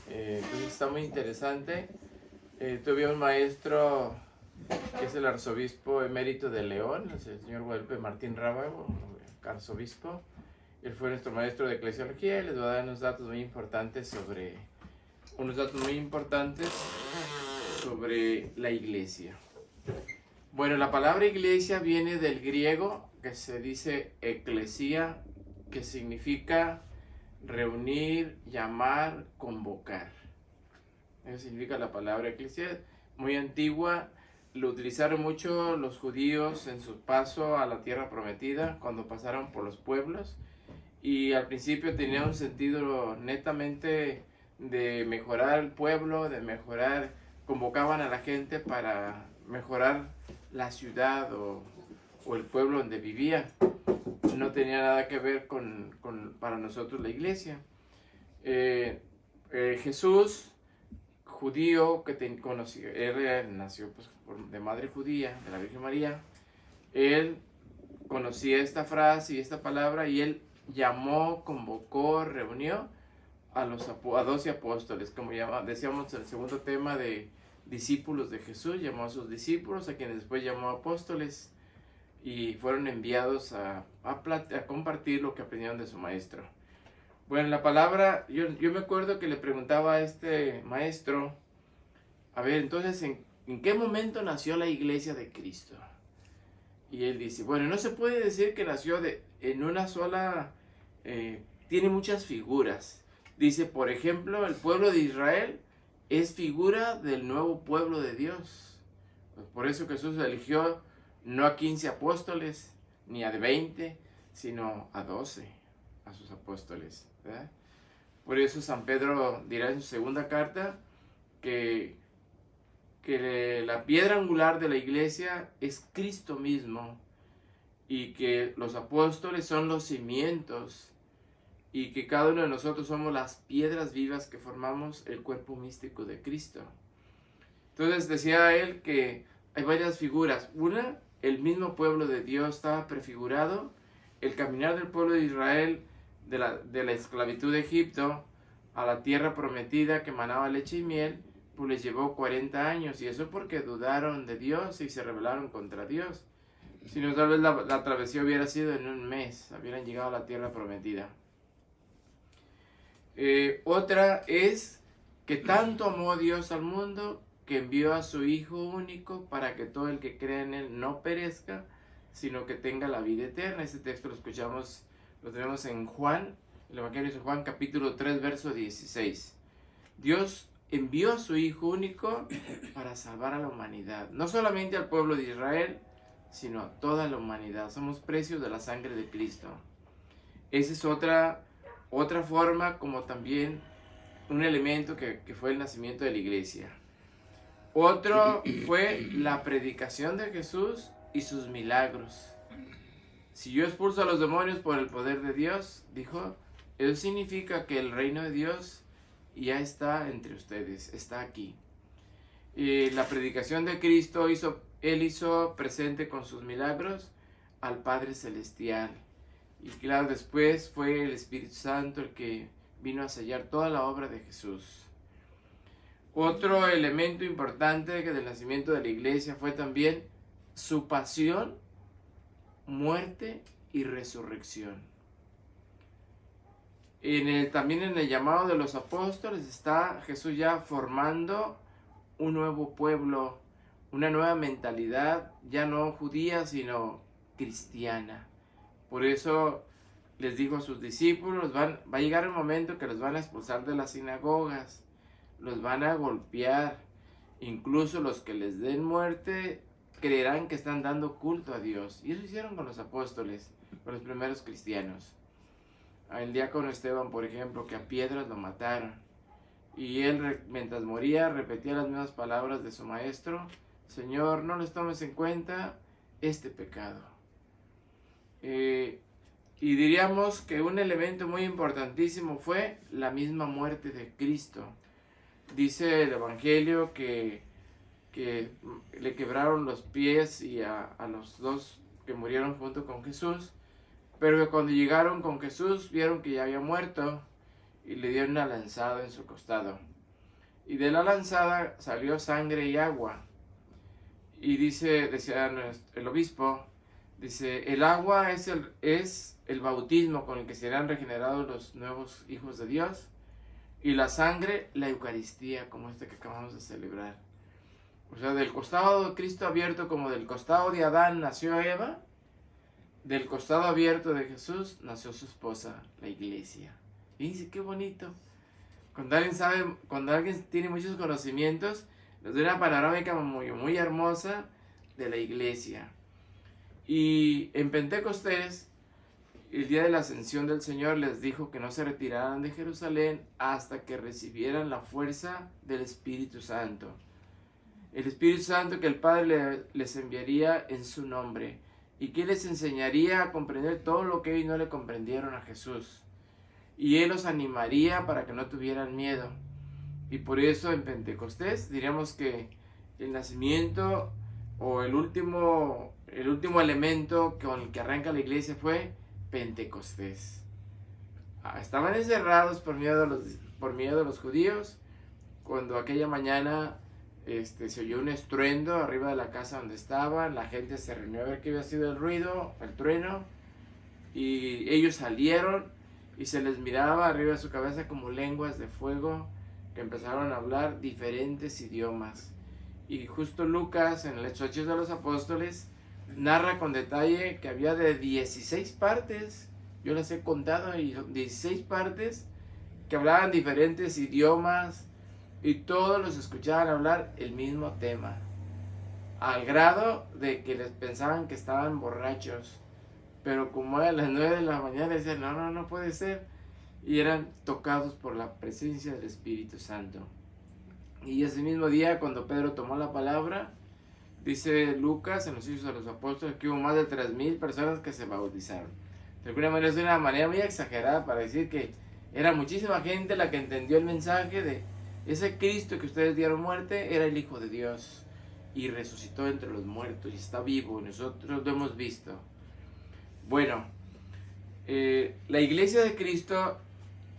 Entonces está muy interesante. Tuve un maestro que es el arzobispo emérito de León, el señor Guadalupe Martín Rábago, arzobispo. Él fue nuestro maestro de eclesiología y les voy a dar unos datos muy importantes sobre la iglesia. Bueno, la palabra iglesia viene del griego que se dice eclesia, que significa reunir, llamar, convocar. Eso significa la palabra iglesia. Muy antigua, lo utilizaron mucho los judíos en su paso a la tierra prometida, cuando pasaron por los pueblos. Y al principio tenía un sentido netamente de mejorar el pueblo, convocaban a la gente para mejorar la ciudad o el pueblo donde vivían. No tenía nada que ver con para nosotros la iglesia. Jesús, judío, él nació pues, de madre judía, de la Virgen María. Él conocía esta frase y esta palabra y él llamó, convocó, reunió a 12 apóstoles, como decíamos en el segundo tema de discípulos de Jesús. Llamó a sus discípulos, a quienes después llamó apóstoles, y fueron enviados a compartir lo que aprendieron de su maestro. Bueno, la palabra, yo me acuerdo que le preguntaba a este maestro, a ver, entonces, ¿en qué momento nació la iglesia de Cristo? Y él dice, bueno, no se puede decir que nació en una sola, tiene muchas figuras. Dice, por ejemplo, el pueblo de Israel es figura del nuevo pueblo de Dios. Pues por eso Jesús eligió no a 15 apóstoles, ni a 20, sino a 12, a sus apóstoles, ¿verdad? Por eso San Pedro dirá en su segunda carta que la piedra angular de la iglesia es Cristo mismo, y que los apóstoles son los cimientos, y que cada uno de nosotros somos las piedras vivas que formamos el cuerpo místico de Cristo. Entonces decía él que hay varias figuras. Una, el mismo pueblo de Dios estaba prefigurado. El caminar del pueblo de Israel de la esclavitud de Egipto a la tierra prometida que manaba leche y miel, pues les llevó 40 años, y eso porque dudaron de Dios y se rebelaron contra Dios. Si no, tal vez la travesía hubiera sido en un mes, hubieran llegado a la tierra prometida. Otra es que tanto amó Dios al mundo que envió a su Hijo único para que todo el que crea en Él no perezca, sino que tenga la vida eterna. Este texto lo tenemos en Juan, el Evangelio de Juan, capítulo 3, verso 16. Dios envió a su Hijo único para salvar a la humanidad, no solamente al pueblo de Israel, sino a toda la humanidad. Somos precios de la sangre de Cristo. Esa es otra forma, como también un elemento que fue el nacimiento de la iglesia. Otro fue la predicación de Jesús y sus milagros. Si yo expulso a los demonios por el poder de Dios, dijo, eso significa que el reino de Dios ya está entre ustedes, está aquí. Y la predicación de Cristo Él hizo presente con sus milagros al Padre Celestial. Y claro, después fue el Espíritu Santo el que vino a sellar toda la obra de Jesús. Otro elemento importante del nacimiento de la iglesia fue también su pasión, muerte y resurrección. También en el llamado de los apóstoles está Jesús ya formando un nuevo pueblo, una nueva mentalidad, ya no judía, sino cristiana. Por eso les dijo a sus discípulos, va a llegar un momento que los van a expulsar de las sinagogas, los van a golpear, incluso los que les den muerte creerán que están dando culto a Dios. Y eso hicieron con los apóstoles, con los primeros cristianos. El diácono Esteban, por ejemplo, que a piedras lo mataron. Y él, mientras moría, repetía las mismas palabras de su maestro: Señor, no les tomes en cuenta este pecado. Y diríamos que un elemento muy importantísimo fue la misma muerte de Cristo. Dice el Evangelio que le quebraron los pies y a los dos que murieron junto con Jesús, pero que cuando llegaron con Jesús vieron que ya había muerto y le dieron una lanzada en su costado. Y de la lanzada salió sangre y agua. Y decía el obispo, dice, el agua es el bautismo con el que serán regenerados los nuevos hijos de Dios, y la sangre, la Eucaristía, como esta que acabamos de celebrar. O sea, del costado de Cristo abierto, como del costado de Adán nació Eva, del costado abierto de Jesús nació su esposa, la iglesia. Fíjense qué bonito. Cuando alguien tiene muchos conocimientos, nos da una panorámica muy hermosa de la iglesia. Y en Pentecostés, el día de la ascensión del Señor, les dijo que no se retiraran de Jerusalén hasta que recibieran la fuerza del Espíritu Santo. El Espíritu Santo que el Padre les enviaría en su nombre y que les enseñaría a comprender todo lo que ellos no le comprendieron a Jesús. Y Él los animaría para que no tuvieran miedo. Y por eso en Pentecostés diríamos que el nacimiento o el último elemento con el que arranca la iglesia fue Pentecostés. Estaban encerrados por miedo de los judíos, cuando aquella mañana se oyó un estruendo arriba de la casa donde estaban. La gente se reunió a ver qué había sido el ruido, el trueno, y ellos salieron y se les miraba arriba de su cabeza como lenguas de fuego que empezaron a hablar diferentes idiomas. Y justo Lucas, en los Hechos de los Apóstoles, narra con detalle que había de 16 partes, yo las he contado, y son 16 partes que hablaban diferentes idiomas y todos los escuchaban hablar el mismo tema, al grado de que les pensaban que estaban borrachos, pero como era las 9 de la mañana decían, no puede ser, y eran tocados por la presencia del Espíritu Santo. Y ese mismo día, cuando Pedro tomó la palabra, dice Lucas en los Hechos de los Apóstoles que hubo más de 3,000 personas que se bautizaron. De alguna manera es una manera muy exagerada para decir que era muchísima gente la que entendió el mensaje de ese Cristo que ustedes dieron muerte, era el Hijo de Dios y resucitó entre los muertos y está vivo, y nosotros lo hemos visto. Bueno, la iglesia de Cristo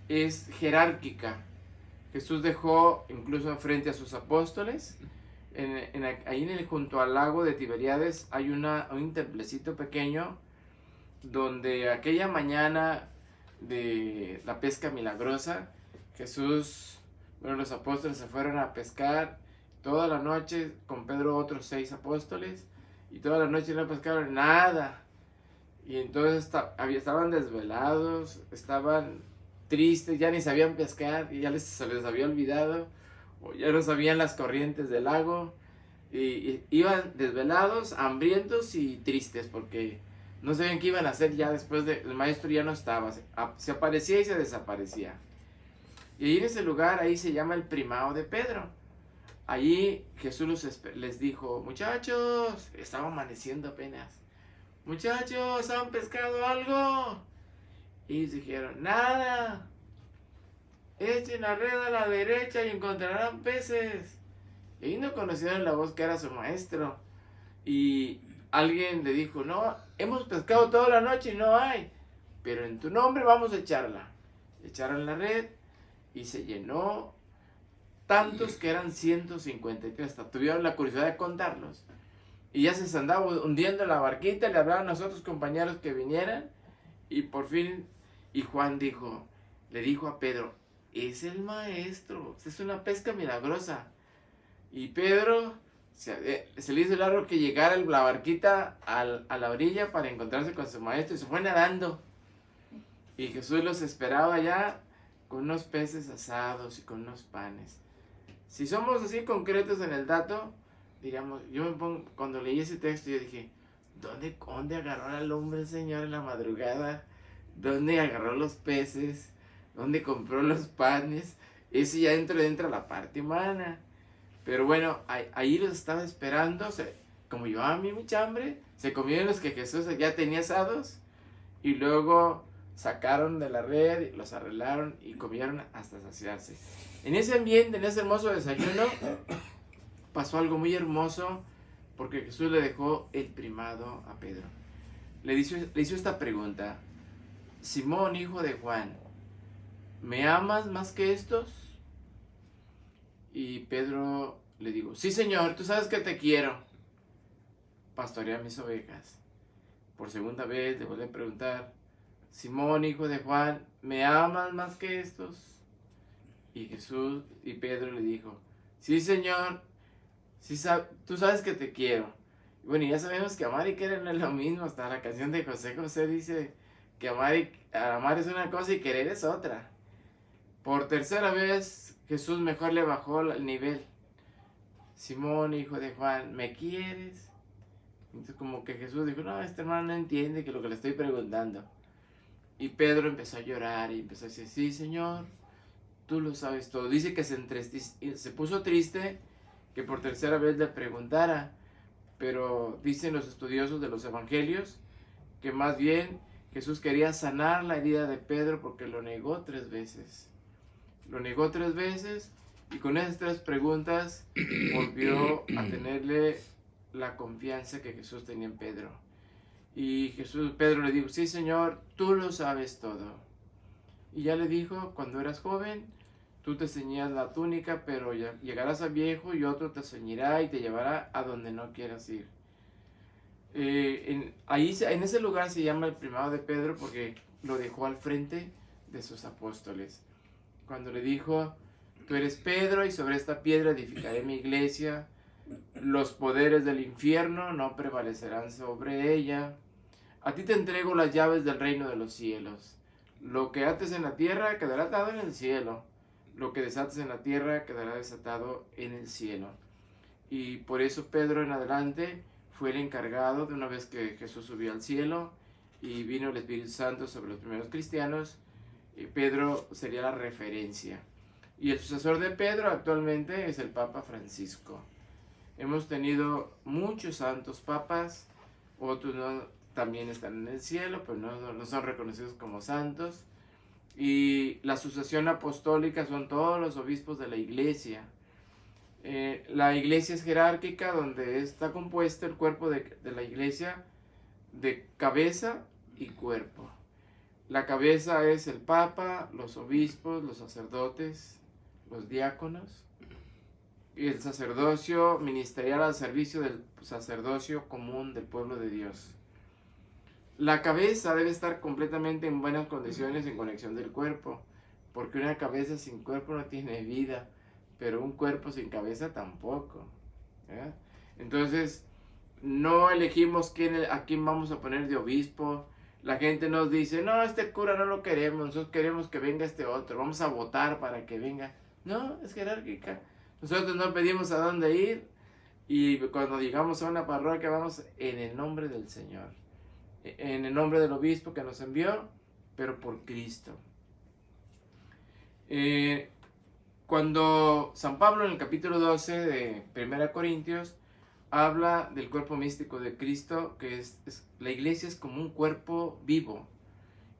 es jerárquica. Jesús dejó incluso frente a sus apóstoles. Ahí junto al lago de Tiberíades hay un templecito pequeño donde aquella mañana de la pesca milagrosa, los apóstoles se fueron a pescar Toda la noche con Pedro otros 6 apóstoles, y toda la noche no pescaron nada. Y entonces estaban desvelados, estaban tristes, ya ni sabían pescar, y se les había olvidado, o ya no sabían las corrientes del lago, y iban desvelados, hambrientos y tristes, porque no sabían qué iban a hacer ya después el maestro ya no estaba, se aparecía y se desaparecía. Y ahí en ese lugar, ahí se llama el Primado de Pedro. Allí Jesús les dijo, muchachos, estaba amaneciendo apenas, muchachos, ¿han pescado algo? Y ellos dijeron, nada. Echen la red a la derecha y encontrarán peces. Y ahí no conocieron la voz que era su maestro. Y alguien le dijo, no, hemos pescado toda la noche y no hay, pero en tu nombre vamos a echarla. Echaron la red y se llenó, tantos que eran 153, hasta tuvieron la curiosidad de contarlos. Y ya se andaba hundiendo la barquita, le hablaban a los otros compañeros que vinieran, y por fin, y Juan le dijo a Pedro, es el maestro, es una pesca milagrosa. Y Pedro se le hizo largo que llegara la barquita a la orilla para encontrarse con su maestro, y se fue nadando. Y Jesús los esperaba allá con unos peces asados y con unos panes. Si somos así concretos en el dato, diríamos, cuando leí ese texto, yo dije, ¿dónde agarró al hombre el Señor en la madrugada? ¿Dónde agarró los peces? ¿Dónde compró los panes? Eso ya entra de la parte humana. Pero bueno, ahí los estaba esperando. Como llevaba a mí mucha hambre, se comieron los que Jesús ya tenía asados, y luego sacaron de la red, los arreglaron y comieron hasta saciarse. En ese ambiente, en ese hermoso desayuno, pasó algo muy hermoso, porque Jesús le dejó el primado a Pedro. Le hizo esta pregunta, Simón, hijo de Juan, ¿me amas más que estos? Y Pedro le dijo, sí, Señor, tú sabes que te quiero. Pastorea mis ovejas. Por segunda vez le vuelve a preguntar, Simón, hijo de Juan, ¿me amas más que estos? Y Pedro le dijo, sí, Señor, sí, tú sabes que te quiero. Y bueno, ya sabemos que amar y querer no es lo mismo. Hasta la canción de José José dice que amar es una cosa y querer es otra. Por tercera vez, Jesús mejor le bajó el nivel. Simón, hijo de Juan, ¿me quieres? Entonces como que Jesús dijo, no, este hermano no entiende que lo que le estoy preguntando. Y Pedro empezó a llorar y empezó a decir, sí, Señor, tú lo sabes todo. Dice que se puso triste que por tercera vez le preguntara, pero dicen los estudiosos de los evangelios que más bien Jesús quería sanar la herida de Pedro porque lo negó 3 veces. Lo negó 3 veces, y con esas 3 preguntas volvió a tenerle la confianza que Jesús tenía en Pedro. Y Pedro le dijo, sí, Señor, tú lo sabes todo. Y ya le dijo, cuando eras joven, tú te ceñías la túnica, pero ya llegarás a viejo y otro te ceñirá y te llevará a donde no quieras ir. En ese lugar se llama el Primado de Pedro porque lo dejó al frente de sus apóstoles. Cuando le dijo, tú eres Pedro y sobre esta piedra edificaré mi iglesia, los poderes del infierno no prevalecerán sobre ella. A ti te entrego las llaves del reino de los cielos. Lo que ates en la tierra quedará atado en el cielo. Lo que desates en la tierra quedará desatado en el cielo. Y por eso Pedro en adelante fue el encargado, de una vez que Jesús subió al cielo y vino el Espíritu Santo sobre los primeros cristianos, Pedro sería la referencia. Y el sucesor de Pedro actualmente es el Papa Francisco. Hemos tenido muchos santos papas, otros también están en el cielo, pero no son reconocidos como santos. Y la sucesión apostólica son todos los obispos de la iglesia. La iglesia es jerárquica, donde está compuesto el cuerpo de la iglesia de cabeza y cuerpo. La cabeza es el papa, los obispos, los sacerdotes, los diáconos, y el sacerdocio ministerial al servicio del sacerdocio común del pueblo de Dios. La cabeza debe estar completamente en buenas condiciones en conexión del cuerpo, porque una cabeza sin cuerpo no tiene vida. pero un cuerpo sin cabeza tampoco. ¿Verdad? Entonces, no elegimos a quién vamos a poner de obispo. La gente nos dice, no, este cura no lo queremos, nosotros queremos que venga este otro, vamos a votar para que venga. No, es jerárquica. Nosotros no pedimos a dónde ir, y cuando llegamos a una parroquia vamos en el nombre del Señor, en el nombre del obispo que nos envió, pero por Cristo. Cuando San Pablo en el capítulo 12 de 1 Corintios habla del cuerpo místico de Cristo, que la iglesia es como un cuerpo vivo,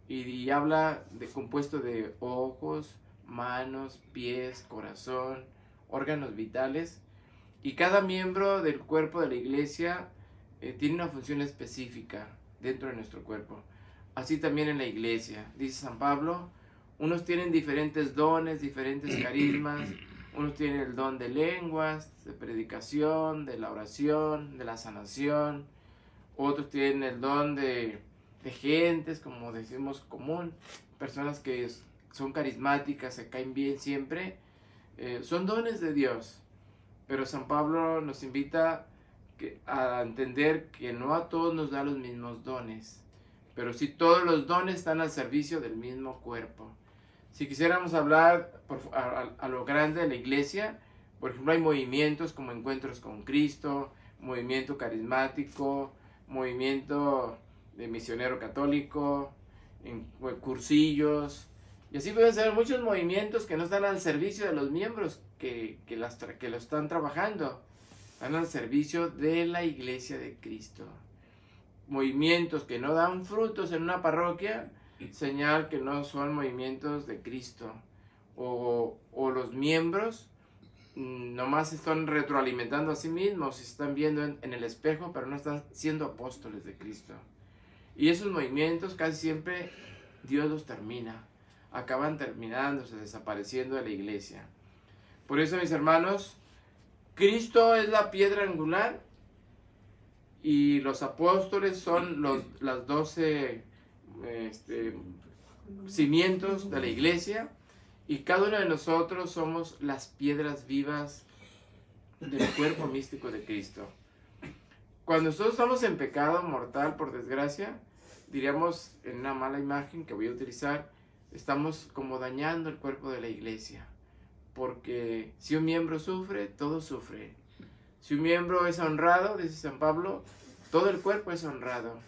y habla de compuesto de ojos, manos, pies, corazón, órganos vitales, y cada miembro del cuerpo de la iglesia tiene una función específica dentro de nuestro cuerpo. Así también en la iglesia, dice San Pablo, unos tienen diferentes dones, diferentes carismas. Unos tienen el don de lenguas, de predicación, de la oración, de la sanación. Otros tienen el don de gentes, como decimos común, personas que son carismáticas, se caen bien siempre. Son dones de Dios. Pero San Pablo nos invita a entender que no a todos nos da los mismos dones, pero sí todos los dones están al servicio del mismo cuerpo. Si quisiéramos hablar a lo grande de la iglesia, por ejemplo, hay movimientos como Encuentros con Cristo, movimiento carismático, movimiento de misionero católico, cursillos, y así pueden ser muchos movimientos que no están al servicio de los miembros que lo están trabajando, están al servicio de la iglesia de Cristo. Movimientos que no dan frutos en una parroquia, señal que no son movimientos de Cristo, o los miembros nomás están retroalimentando a sí mismos, se están viendo en el espejo, pero no están siendo apóstoles de Cristo. Y esos movimientos casi siempre Dios los termina, acaban terminándose, desapareciendo de la iglesia. Por eso, mis hermanos, Cristo es la piedra angular y los apóstoles son las 12 cimientos de la iglesia, y cada uno de nosotros somos las piedras vivas del cuerpo místico de Cristo. Cuando nosotros estamos en pecado mortal, por desgracia, diríamos en una mala imagen que voy a utilizar, estamos como dañando el cuerpo de la iglesia, porque si un miembro sufre, todo sufre. Si un miembro es honrado, dice San Pablo, todo el cuerpo es honrado.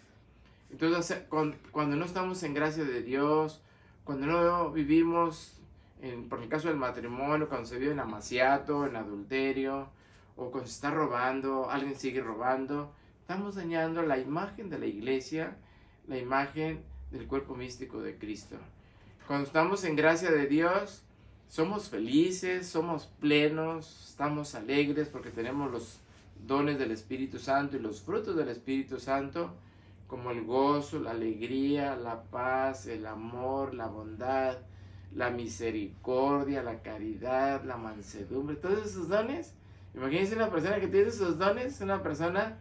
Entonces, cuando no estamos en gracia de Dios, cuando no vivimos, por el caso del matrimonio, cuando se vive en amaciato, en adulterio, o cuando se está robando, alguien sigue robando, estamos dañando la imagen de la iglesia, la imagen del cuerpo místico de Cristo. Cuando estamos en gracia de Dios, somos felices, somos plenos, estamos alegres porque tenemos los dones del Espíritu Santo y los frutos del Espíritu Santo, como el gozo, la alegría, la paz, el amor, la bondad, la misericordia, la caridad, la mansedumbre, todos esos dones. Imagínense una persona que tiene esos dones, una persona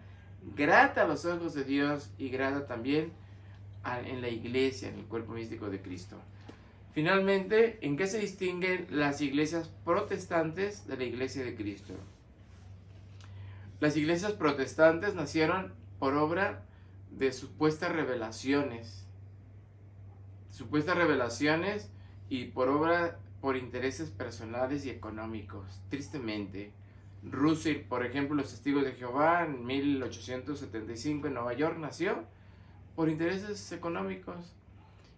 grata a los ojos de Dios y grata también en la iglesia, en el cuerpo místico de Cristo. Finalmente, ¿en qué se distinguen las iglesias protestantes de la iglesia de Cristo? Las iglesias protestantes nacieron por obra de supuestas revelaciones y por intereses personales y económicos, tristemente. Russell, por ejemplo, los Testigos de Jehová en 1875 en Nueva York nació por intereses económicos.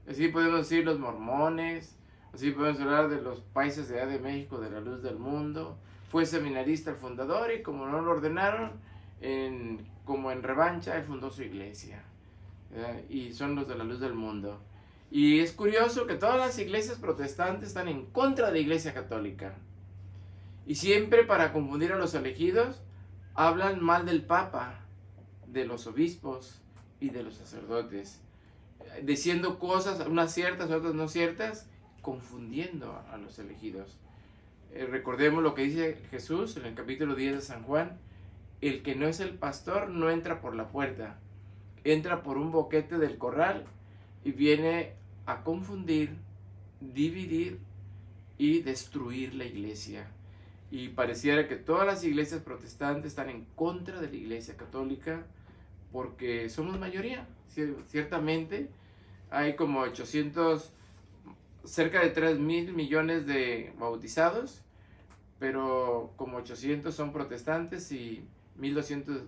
Así podemos decir los mormones, así podemos hablar de los países de allá de México, de la Luz del Mundo. Fue seminarista el fundador y como no lo ordenaron, como en revancha, él fundó su iglesia. Y son los de la Luz del Mundo. Y es curioso que todas las iglesias protestantes están en contra de la iglesia católica. Y siempre para confundir a los elegidos, hablan mal del Papa, de los obispos y de los sacerdotes, diciendo cosas, unas ciertas, otras no ciertas, confundiendo a los elegidos. Recordemos lo que dice Jesús en el capítulo 10 de San Juan: el que no es el pastor no entra por la puerta, entra por un boquete del corral y viene a confundir, dividir y destruir la iglesia. Y pareciera que todas las iglesias protestantes están en contra de la iglesia católica porque somos mayoría. Ciertamente hay como 800, cerca de 3,000 millones de bautizados, pero como 800 son protestantes y 1.200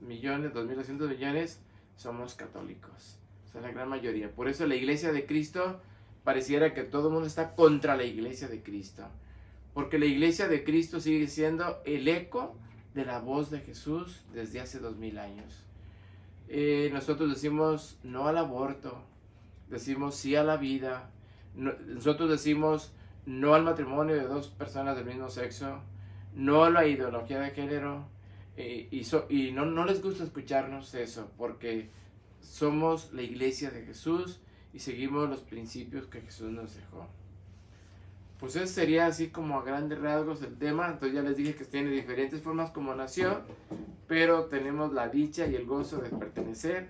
millones, 2.200 millones somos católicos. O sea, la gran mayoría. Por eso la iglesia de Cristo pareciera que todo el mundo está contra la iglesia de Cristo. Porque la iglesia de Cristo sigue siendo el eco de la voz de Jesús desde hace 2000 años. Nosotros decimos no al aborto, decimos sí a la vida, nosotros decimos no al matrimonio de dos personas del mismo sexo, no a la ideología de género, y no les gusta escucharnos eso, porque somos la iglesia de Jesús y seguimos los principios que Jesús nos dejó. Pues eso sería así como a grandes rasgos el tema. Entonces ya les dije que tiene diferentes formas como nació, pero tenemos la dicha y el gozo de pertenecer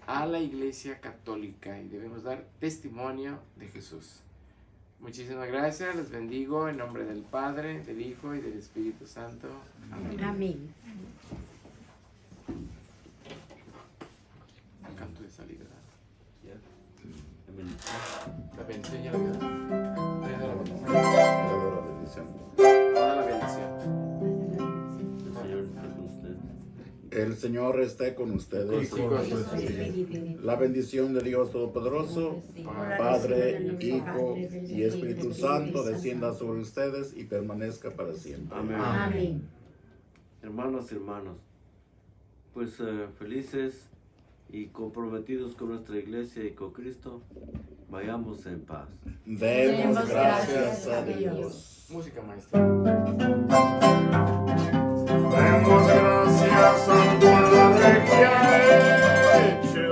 a la iglesia católica y debemos dar testimonio de Jesús. Muchísimas gracias, les bendigo en nombre del Padre, del Hijo y del Espíritu Santo. Amén. Amén. El canto de salida. Ya. La bendición ya la queda. La bendición. Toda la bendición. El Señor está con ustedes. El Señor esté con ustedes. La bendición de Dios Todopoderoso, Padre, Hijo y Espíritu Santo, descienda sobre ustedes y permanezca para siempre. Amén. Amén. Hermanos y hermanos, pues felices y comprometidos con nuestra iglesia y con Cristo, vayamos en paz. Demos gracias a Dios. Música, maestra. Demos gracias al Padre que ha hecho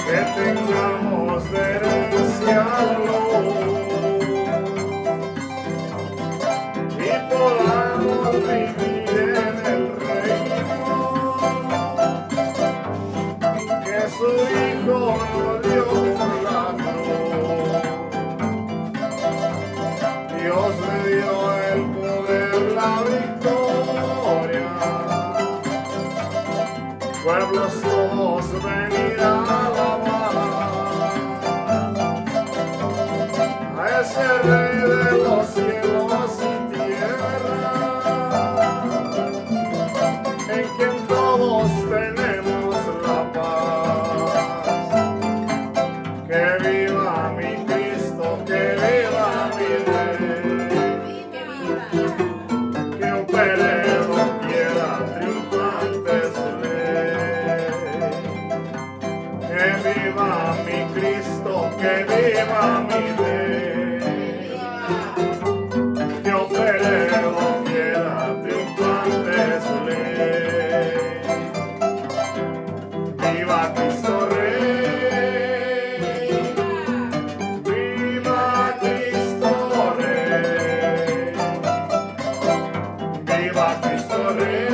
que tengamos de herencia la luz y podamos vivir en el reino que su Hijo nos dio por la cruz. Dios me dio el poder, la victoria. Pueblos todos venid a alabar a ese Rey de los cielos y tierra, en quien todos tenemos la paz. Que viva mi Cristo, que viva mi Rey. Que un peleo quiera triunfante su ley. Que viva mi Cristo, que viva mi Rey. Que un peleo quiera triunfante su ley. Viva Cristo Rey. Viva Cristo Rey. Viva Cristo Rey.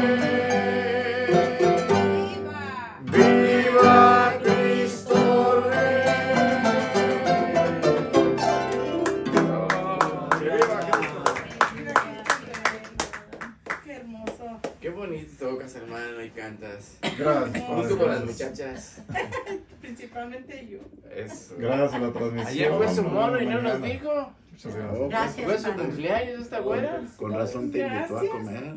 Viva Cristo Rey. Viva Cristo. Qué hermoso. Qué bonito tocas, hermano, y cantas. Gracias, Junto con las muchachas. Principalmente yo. Eso. Gracias a la transmisión. Ayer fue su mono y no nos dijo. Muchas gracias. Gracias, Fue su Padre. cumpleaños esta güera. Con razón te invitó a Gracias. comer.